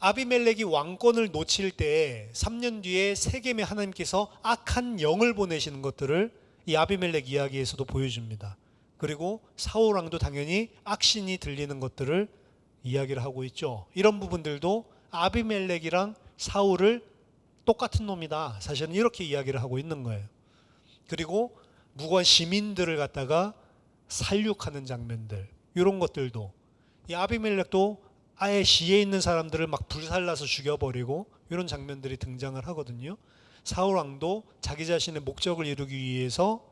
아비멜렉이 왕권을 놓칠 때 3년 뒤에 세겜에 하나님께서 악한 영을 보내시는 것들을 이 아비멜렉 이야기에서도 보여줍니다. 그리고 사울 왕도 당연히 악신이 들리는 것들을 이야기를 하고 있죠. 이런 부분들도 아비멜렉이랑 사울을 똑같은 놈이다, 사실은 이렇게 이야기를 하고 있는 거예요. 그리고 무고한 시민들을 갖다가 살육하는 장면들, 이런 것들도 이 아비멜렉도 아예 시에 있는 사람들을 막 불살라서 죽여버리고 이런 장면들이 등장을 하거든요. 사울 왕도 자기 자신의 목적을 이루기 위해서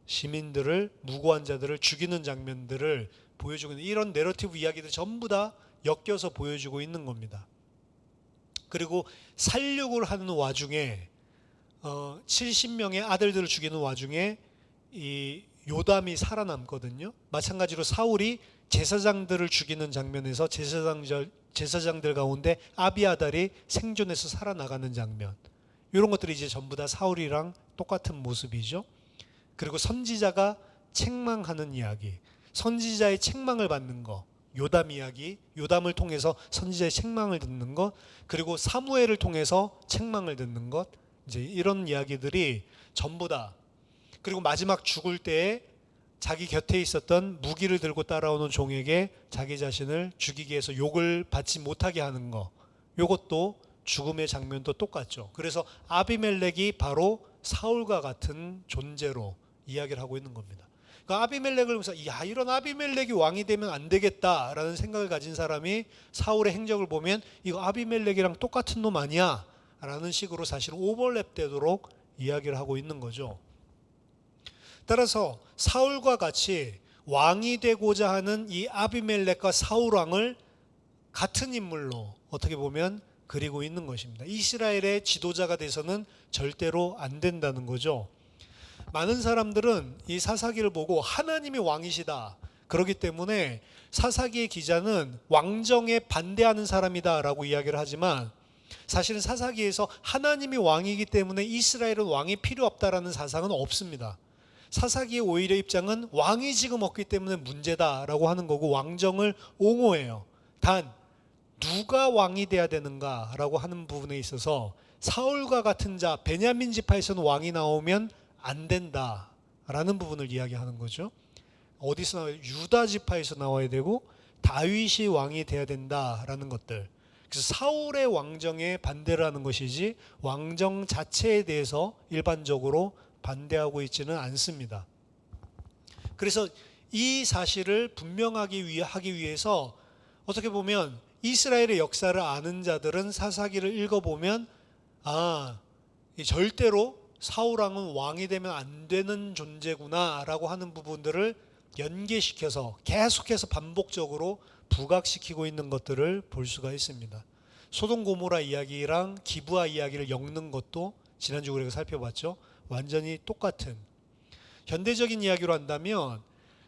시민들을, 무고한 자들을 죽이는 장면들을 보여주고 있는, 이런 내러티브 이야기들 전부 다 엮여서 보여주고 있는 겁니다. 그리고 살육을 하는 와중에 70명의 아들들을 죽이는 와중에 이 요담이 살아남거든요. 마찬가지로 사울이 제사장들을 죽이는 장면에서 제사장들 가운데 아비아달이 생존해서 살아나가는 장면, 이런 것들이 이제 전부 다 사울이랑 똑같은 모습이죠. 그리고 선지자가 책망하는 이야기, 선지자의 책망을 받는 거, 요담 이야기, 요담을 통해서 선지자의 책망을 듣는 것, 그리고 사무엘을 통해서 책망을 듣는 것, 이제 이런 이야기들이 전부 다, 그리고 마지막 죽을 때에 자기 곁에 있었던 무기를 들고 따라오는 종에게 자기 자신을 죽이기 위해서 욕을 받지 못하게 하는 거, 이것도 죽음의 장면도 똑같죠. 그래서 아비멜렉이 바로 사울과 같은 존재로 이야기를 하고 있는 겁니다. 그러니까 아비멜렉을 보면서 야, 이런 아비멜렉이 왕이 되면 안 되겠다라는 생각을 가진 사람이 사울의 행적을 보면 이거 아비멜렉이랑 똑같은 놈 아니야? 라는 식으로 사실 오버랩되도록 이야기를 하고 있는 거죠. 따라서 사울과 같이 왕이 되고자 하는 이 아비멜렉과 사울 왕을 같은 인물로 어떻게 보면 그리고 있는 것입니다. 이스라엘의 지도자가 돼서는 절대로 안 된다는 거죠. 많은 사람들은 이 사사기를 보고 하나님이 왕이시다, 그렇기 때문에 사사기의 기자는 왕정에 반대하는 사람이다 라고 이야기를 하지만, 사실은 사사기에서 하나님이 왕이기 때문에 이스라엘은 왕이 필요 없다라는 사상은 없습니다. 사사기의 오히려 입장은 왕이 지금 없기 때문에 문제다라고 하는 거고, 왕정을 옹호해요. 단 누가 왕이 돼야 되는가라고 하는 부분에 있어서 사울과 같은 자, 베냐민 지파에서는 왕이 나오면 안 된다라는 부분을 이야기하는 거죠. 어디서 나와요? 유다 지파에서 나와야 되고 다윗이 왕이 돼야 된다라는 것들. 그래서 사울의 왕정에 반대를 하는 것이지 왕정 자체에 대해서 일반적으로 반대하고 있지는 않습니다. 그래서 이 사실을 분명하게 하기 위해서 어떻게 보면 이스라엘의 역사를 아는 자들은 사사기를 읽어보면 절대로 사울왕은 왕이 되면 안 되는 존재구나 라고 하는 부분들을 연계시켜서 계속해서 반복적으로 부각시키고 있는 것들을 볼 수가 있습니다. 소돔 고모라 이야기랑 기브아 이야기를 엮는 것도 지난주 우리가 살펴봤죠. 완전히 똑같은, 현대적인 이야기로 한다면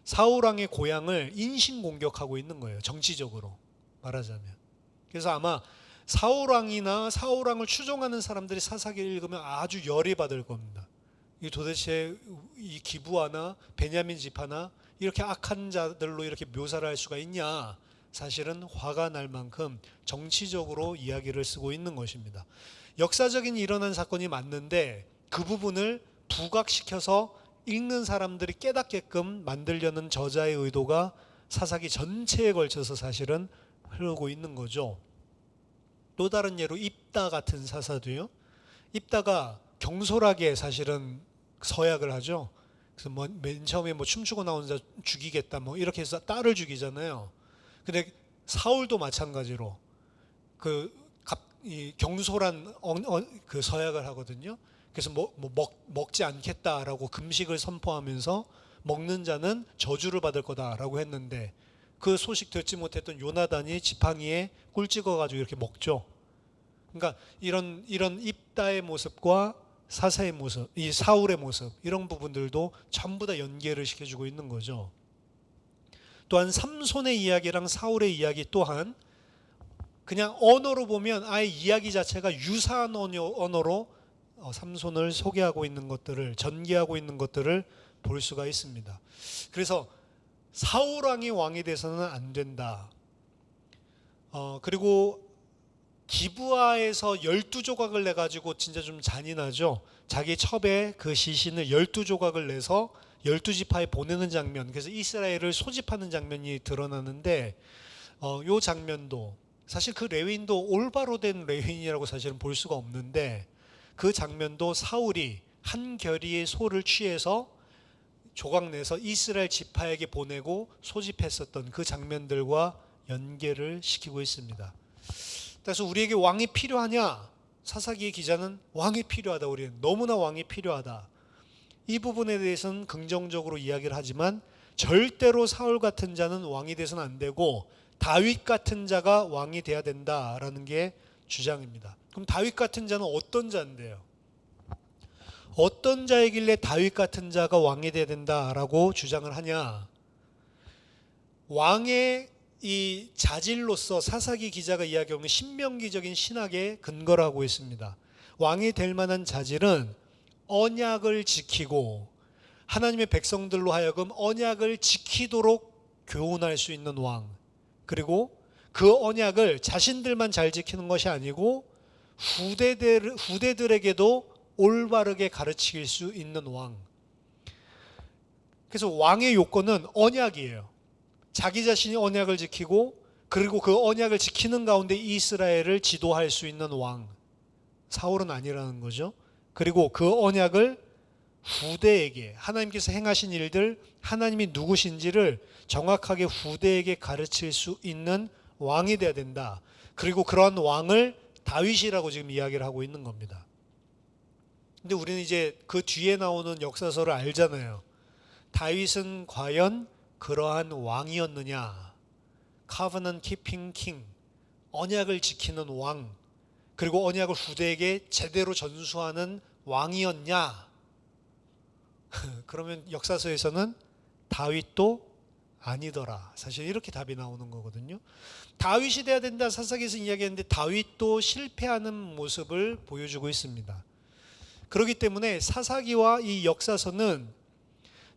사울왕의 고향을 인신공격하고 있는 거예요, 정치적으로 말하자면. 그래서 아마 사울왕이나 사울왕을 추종하는 사람들이 사사기를 읽으면 아주 열이 받을 겁니다. 이 도대체 이 기브아나 베냐민 지파나 이렇게 악한 자들로 이렇게 묘사를 할 수가 있냐, 사실은 화가 날 만큼 정치적으로 이야기를 쓰고 있는 것입니다. 역사적인 일어난 사건이 맞는데 그 부분을 부각시켜서 읽는 사람들이 깨닫게끔 만들려는 저자의 의도가 사사기 전체에 걸쳐서 사실은 흐르고 있는 거죠. 또 다른 예로 입다 같은 사사도요. 입다가 경솔하게 사실은 서약을 하죠. 그래서 맨 처음에 춤추고 나오는 자 죽이겠다 이렇게 해서 딸을 죽이잖아요. 근데 사울도 마찬가지로 이 경솔한 그 서약을 하거든요. 그래서 먹지 않겠다라고 금식을 선포하면서 먹는 자는 저주를 받을 거다라고 했는데, 그 소식 듣지 못했던 요나단이 지팡이에 꿀 찍어가지고 이렇게 먹죠. 그러니까 이런 입다의 모습과 사사의 모습, 이 사울의 모습, 이런 부분들도 전부 다 연계를 시켜주고 있는 거죠. 또한 삼손의 이야기랑 사울의 이야기 또한 그냥 언어로 보면 아예 이야기 자체가 유사한 언어로 삼손을 소개하고 있는 것들을, 전개하고 있는 것들을 볼 수가 있습니다. 그래서 사울 왕이 왕이 돼서는 안 된다. 그리고 기브아에서 12조각을 내가지고 진짜 좀 잔인하죠. 자기 첩에 그 시신을 12조각을 내서 12지파에 보내는 장면, 그래서 이스라엘을 소집하는 장면이 드러나는데, 요 장면도 사실 그 레위인도 올바로 된 레위인이라고 사실은 볼 수가 없는데, 그 장면도 사울이 한 겨리의 소를 취해서 조각 내서 이스라엘 지파에게 보내고 소집했었던 그 장면들과 연계를 시키고 있습니다. 그래서 우리에게 왕이 필요하냐? 사사기의 기자는 왕이 필요하다. 우리는 너무나 왕이 필요하다. 이 부분에 대해서는 긍정적으로 이야기를 하지만 절대로 사울 같은 자는 왕이 돼서는 안 되고 다윗 같은 자가 왕이 돼야 된다라는 게 주장입니다. 그럼 다윗 같은 자는 어떤 자인데요? 어떤 자이길래 다윗 같은 자가 왕이 돼야 된다라고 주장을 하냐? 왕의 이 자질로서 사사기 기자가 이야기하는 신명기적인 신학의 근거를 하고 있습니다. 왕이 될 만한 자질은 언약을 지키고 하나님의 백성들로 하여금 언약을 지키도록 교훈할 수 있는 왕, 그리고 그 언약을 자신들만 잘 지키는 것이 아니고 후대들에게도 올바르게 가르칠 수 있는 왕. 그래서 왕의 요건은 언약이에요. 자기 자신이 언약을 지키고 그리고 그 언약을 지키는 가운데 이스라엘을 지도할 수 있는 왕. 사울은 아니라는 거죠. 그리고 그 언약을 후대에게, 하나님께서 행하신 일들, 하나님이 누구신지를 정확하게 후대에게 가르칠 수 있는 왕이 되어야 된다. 그리고 그러한 왕을 다윗이라고 지금 이야기를 하고 있는 겁니다. 근데 우리는 이제 그 뒤에 나오는 역사서를 알잖아요. 다윗은 과연 그러한 왕이었느냐? Covenant keeping king, 언약을 지키는 왕, 그리고 언약을 후대에게 제대로 전수하는 왕이었냐? 그러면 역사서에서는 다윗도 아니더라. 사실 이렇게 답이 나오는 거거든요. 다윗이 돼야 된다 사사기에서 이야기했는데 다윗도 실패하는 모습을 보여주고 있습니다. 그렇기 때문에 사사기와 이 역사서는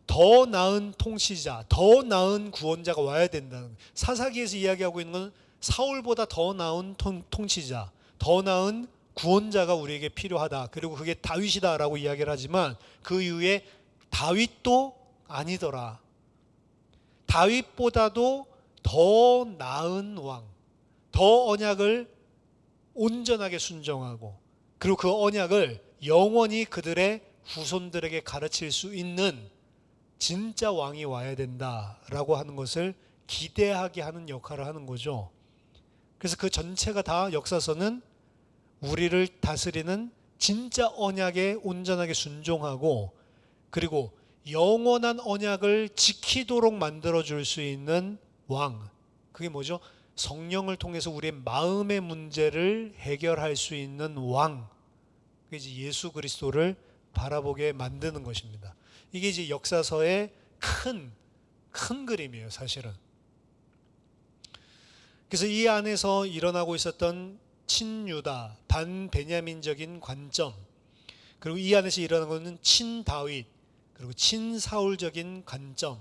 더 나은 통치자, 더 나은 구원자가 와야 된다는, 사사기에서 이야기하고 있는 건 사울보다 더 나은 통치자, 더 나은 구원자가 우리에게 필요하다. 그리고 그게 다윗이다라고 이야기를 하지만 그 이후에 다윗도 아니더라. 다윗보다도 더 나은 왕, 더 언약을 온전하게 순종하고 그리고 그 언약을 영원히 그들의 후손들에게 가르칠 수 있는 진짜 왕이 와야 된다라고 하는 것을 기대하게 하는 역할을 하는 거죠. 그래서 그 전체가 다 역사서는 우리를 다스리는 진짜 언약에 온전하게 순종하고 그리고 영원한 언약을 지키도록 만들어줄 수 있는 왕, 그게 뭐죠? 성령을 통해서 우리의 마음의 문제를 해결할 수 있는 왕, 그게 이제 예수 그리스도를 바라보게 만드는 것입니다. 이게 이제 역사서의 큰 그림이에요, 사실은. 그래서 이 안에서 일어나고 있었던 친유다, 반베냐민적인 관점, 그리고 이 안에서 일어나고 있는 친다윗, 그리고 친사울적인 관점,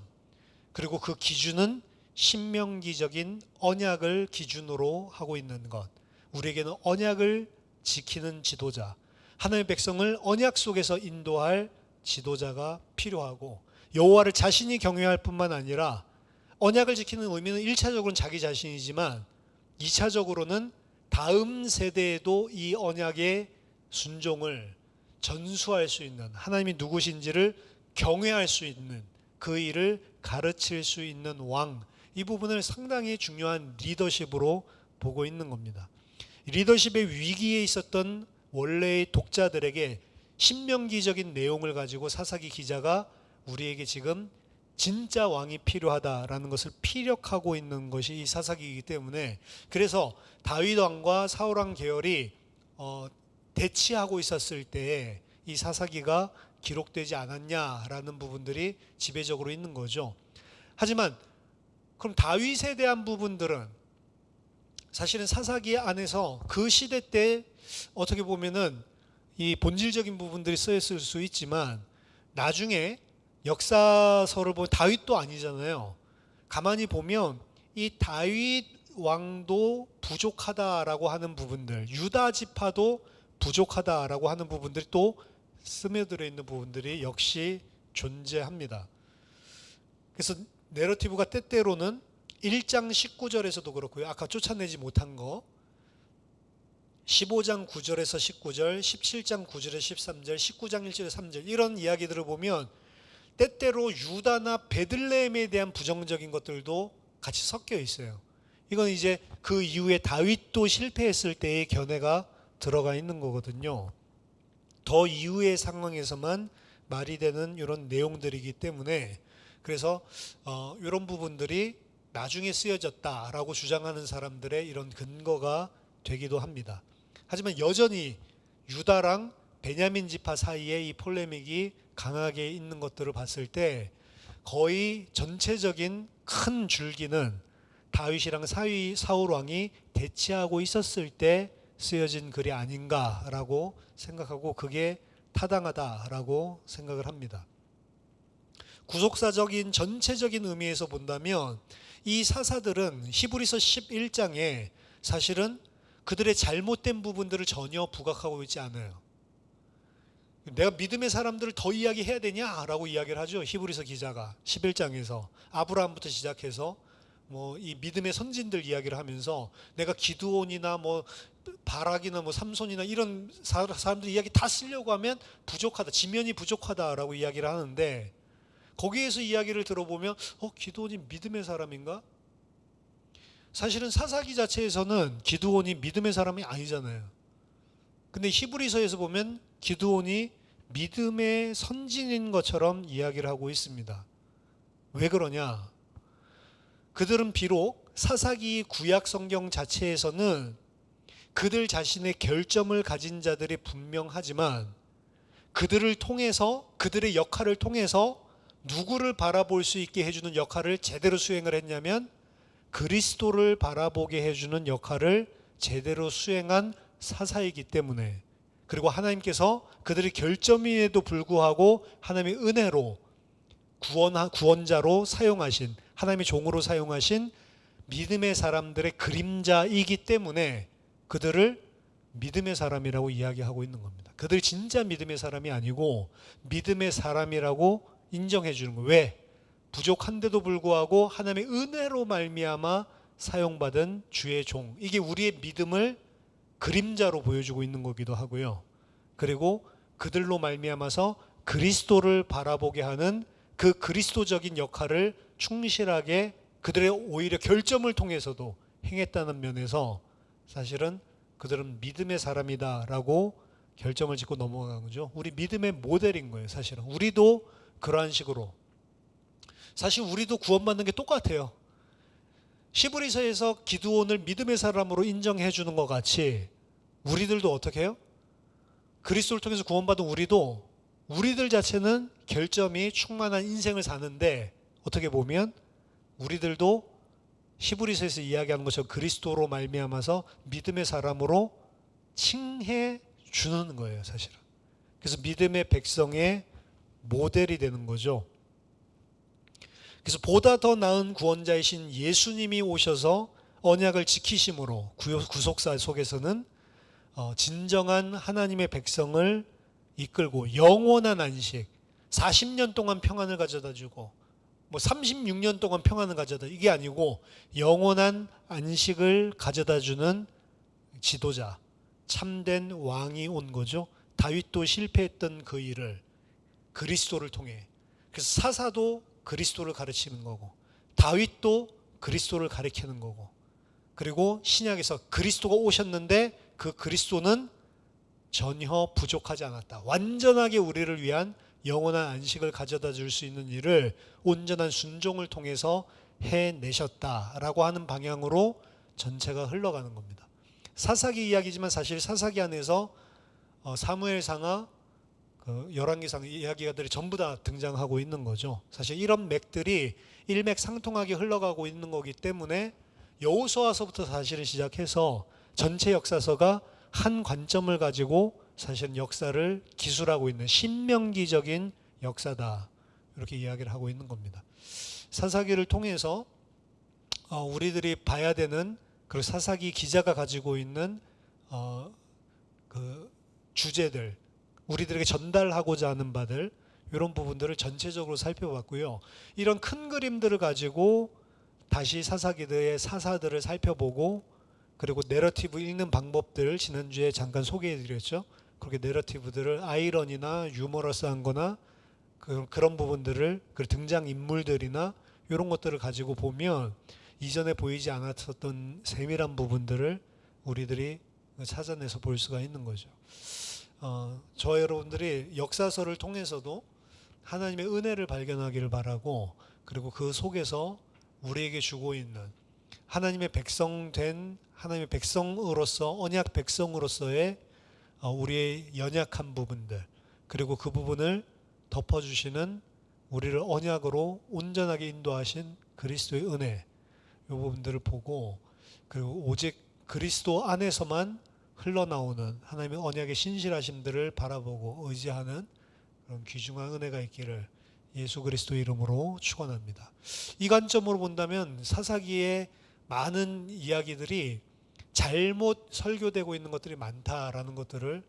그리고 그 기준은 신명기적인 언약을 기준으로 하고 있는 것. 우리에게는 언약을 지키는 지도자, 하나님의 백성을 언약 속에서 인도할 지도자가 필요하고, 여호와를 자신이 경외할 뿐만 아니라 언약을 지키는 의미는 1차적으로는 자기 자신이지만 2차적으로는 다음 세대에도 이 언약의 순종을 전수할 수 있는, 하나님이 누구신지를 경외할 수 있는 그 일을 가르칠 수 있는 왕, 이 부분을 상당히 중요한 리더십으로 보고 있는 겁니다. 리더십의 위기에 있었던 원래의 독자들에게 신명기적인 내용을 가지고 사사기 기자가 우리에게 지금 진짜 왕이 필요하다라는 것을 피력하고 있는 것이 이 사사기이기 때문에, 그래서 다윗 왕과 사울 왕 계열이 대치하고 있었을 때에 이 사사기가 기록되지 않았냐라는 부분들이 지배적으로 있는 거죠. 하지만 그럼 다윗에 대한 부분들은 사실은 사사기 안에서 그 시대 때 어떻게 보면은 이 본질적인 부분들이 쓰였을 수 있지만 나중에 역사서를 보면 다윗도 아니잖아요. 가만히 보면 이 다윗 왕도 부족하다라고 하는 부분들, 유다 지파도 부족하다라고 하는 부분들이 또 스며들어 있는 부분들이 역시 존재합니다. 그래서 내러티브가 때때로는 1장 19절에서도 그렇고요. 아까 쫓아내지 못한 거 15장 9절에서 19절, 17장 9절에서 13절, 19장 1절에서 3절 이런 이야기들을 보면 때때로 유다나 베들레헴에 대한 부정적인 것들도 같이 섞여 있어요. 이건 이제 그 이후에 다윗도 실패했을 때의 견해가 들어가 있는 거거든요. 더 이후의 상황에서만 말이 되는 이런 내용들이기 때문에 그래서 이런 부분들이 나중에 쓰여졌다라고 주장하는 사람들의 이런 근거가 되기도 합니다. 하지만 여전히 유다랑 베냐민 지파 사이에 이 폴레믹이 강하게 있는 것들을 봤을 때 거의 전체적인 큰 줄기는 다윗이랑 사울 왕이 대치하고 있었을 때 쓰여진 글이 아닌가라고 생각하고 그게 타당하다라고 생각을 합니다. 구속사적인 전체적인 의미에서 본다면 이 사사들은 히브리서 11장에 사실은 그들의 잘못된 부분들을 전혀 부각하고 있지 않아요. 내가 믿음의 사람들을 더 이야기해야 되냐라고 이야기를 하죠. 히브리서 기자가 11장에서 아브라함부터 시작해서 뭐 이 믿음의 선진들 이야기를 하면서 내가 기드온이나 뭐 바락이나 뭐 삼손이나 이런 사람들 이야기 다 쓰려고 하면 부족하다, 지면이 부족하다라고 이야기를 하는데 거기에서 이야기를 들어보면 기드온이 믿음의 사람인가? 사실은 사사기 자체에서는 기드온이 믿음의 사람이 아니잖아요. 근데 히브리서에서 보면 기드온이 믿음의 선진인 것처럼 이야기를 하고 있습니다. 왜 그러냐? 그들은 비록 사사기 구약 성경 자체에서는 그들 자신의 결점을 가진 자들이 분명하지만 그들을 통해서 그들의 역할을 통해서 누구를 바라볼 수 있게 해주는 역할을 제대로 수행을 했냐면 그리스도를 바라보게 해주는 역할을 제대로 수행한 사사이기 때문에 그리고 하나님께서 그들의 결점임에도 불구하고 하나님의 은혜로 구원자로 사용하신 하나님의 종으로 사용하신 믿음의 사람들의 그림자이기 때문에 그들을 믿음의 사람이라고 이야기하고 있는 겁니다. 그들이 진짜 믿음의 사람이 아니고 믿음의 사람이라고 인정해 주는 거예요. 왜? 부족한데도 불구하고 하나님의 은혜로 말미암아 사용받은 주의 종. 이게 우리의 믿음을 그림자로 보여주고 있는 거기도 하고요. 그리고 그들로 말미암아서 그리스도를 바라보게 하는 그 그리스도적인 역할을 충실하게 그들의 오히려 결점을 통해서도 행했다는 면에서 사실은 그들은 믿음의 사람이다라고 결정을 짓고 넘어간 거죠. 우리 믿음의 모델인 거예요. 사실은 우리도 그러한 식으로 사실 우리도 구원받는 게 똑같아요. 히브리서에서 기드온을 믿음의 사람으로 인정해 주는 것 같이 우리들도 어떻게 해요? 그리스도를 통해서 구원받은 우리들 자체는 결점이 충만한 인생을 사는데 어떻게 보면 우리들도 히브리서에서 이야기하는 것처럼 그리스도로 말미암아서 믿음의 사람으로 칭해 주는 거예요, 사실은. 그래서 믿음의 백성의 모델이 되는 거죠. 그래서 보다 더 나은 구원자이신 예수님이 오셔서 언약을 지키심으로 구속사 속에서는 진정한 하나님의 백성을 이끌고 영원한 안식, 40년 동안 평안을 가져다 주고 뭐 36년 동안 평안을 가져다 이게 아니고 영원한 안식을 가져다 주는 지도자, 참된 왕이 온 거죠. 다윗도 실패했던 그 일을 그리스도를 통해 그래서 사사도 그리스도를 가르치는 거고 다윗도 그리스도를 가르치는 거고 그리고 신약에서 그리스도가 오셨는데 그 그리스도는 전혀 부족하지 않았다. 완전하게 우리를 위한 영원한 안식을 가져다 줄 수 있는 일을 온전한 순종을 통해서 해내셨다라고 하는 방향으로 전체가 흘러가는 겁니다. 사사기 이야기지만 사실 사사기 안에서 사무엘상하 열왕기상 이야기가들이 전부 다 등장하고 있는 거죠. 사실 이런 맥들이 일맥상통하게 흘러가고 있는 거기 때문에 여호수아서부터 사실은 시작해서 전체 역사서가 한 관점을 가지고 사실은 역사를 기술하고 있는 신명기적인 역사다, 이렇게 이야기를 하고 있는 겁니다. 사사기를 통해서 우리들이 봐야 되는, 그리고 사사기 기자가 가지고 있는 그 주제들, 우리들에게 전달하고자 하는 바들, 이런 부분들을 전체적으로 살펴봤고요. 이런 큰 그림들을 가지고 다시 사사기들의 사사들을 살펴보고, 그리고 내러티브 읽는 방법들을 지난주에 잠깐 소개해드렸죠. 그렇게 내러티브들을 아이러니나 유머러스한 거나 그런 부분들을, 그 등장인물들이나 이런 것들을 가지고 보면 이전에 보이지 않았었던 세밀한 부분들을 우리들이 찾아내서 볼 수가 있는 거죠. 저 여러분들이 역사서를 통해서도 하나님의 은혜를 발견하기를 바라고, 그리고 그 속에서 우리에게 주고 있는 하나님의 백성된, 하나님의 백성으로서, 언약 백성으로서의 우리의 연약한 부분들, 그리고 그 부분을 덮어주시는, 우리를 언약으로 온전하게 인도하신 그리스도의 은혜, 이 부분들을 보고, 그리고 오직 그리스도 안에서만 흘러나오는 하나님의 언약의 신실하심들을 바라보고 의지하는 그런 귀중한 은혜가 있기를 예수 그리스도 이름으로 축원합니다. 이 관점으로 본다면 사사기의 많은 이야기들이 잘못 설교되고 있는 것들이 많다라는 것들을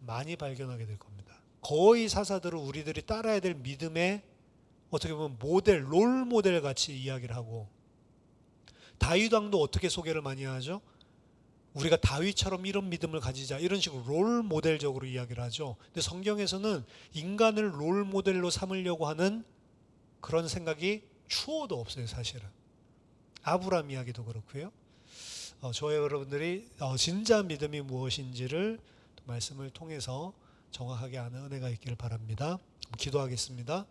많이 발견하게 될 겁니다. 거의 사사들을 우리들이 따라야 될 믿음의 어떻게 보면 모델, 롤 모델 같이 이야기를 하고, 다윗 왕도 어떻게 소개를 많이 하죠? 우리가 다윗처럼 이런 믿음을 가지자, 이런 식으로 롤 모델적으로 이야기를 하죠. 근데 성경에서는 인간을 롤 모델로 삼으려고 하는 그런 생각이 추호도 없어요, 사실은. 아브라함 이야기도 그렇고요. 저와 여러분들이 진짜 믿음이 무엇인지를 말씀을 통해서 정확하게 아는 은혜가 있기를 바랍니다. 기도하겠습니다.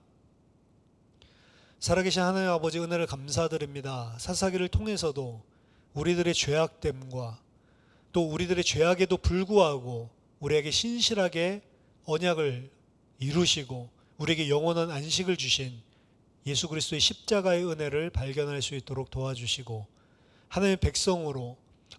살아계신 하나님 아버지, 은혜를 감사드립니다. 사사기를 통해서도 우리들의 죄악됨과 또 우리들의 죄악에도 불구하고 우리에게 신실하게 언약을 이루시고 우리에게 영원한 안식을 주신 예수 그리스도의 십자가의 은혜를 발견할 수 있도록 도와주시고, 하나님의 백성으로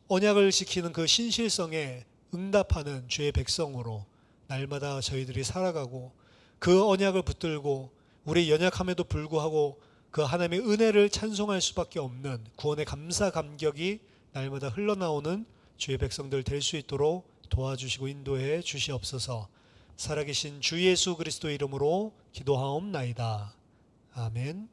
언약을 지키는 그 신실성에 응답하는 주의 백성으로 날마다 저희들이 살아가고, 그 언약을 붙들고 우리의 연약함에도 불구하고 그 하나님의 은혜를 찬송할 수밖에 없는 구원의 감사 감격이 날마다 흘러나오는 주의 백성들 될 수 있도록 도와주시고 인도해 주시옵소서. 살아계신 주 예수 그리스도 이름으로 기도하옵나이다. 아멘.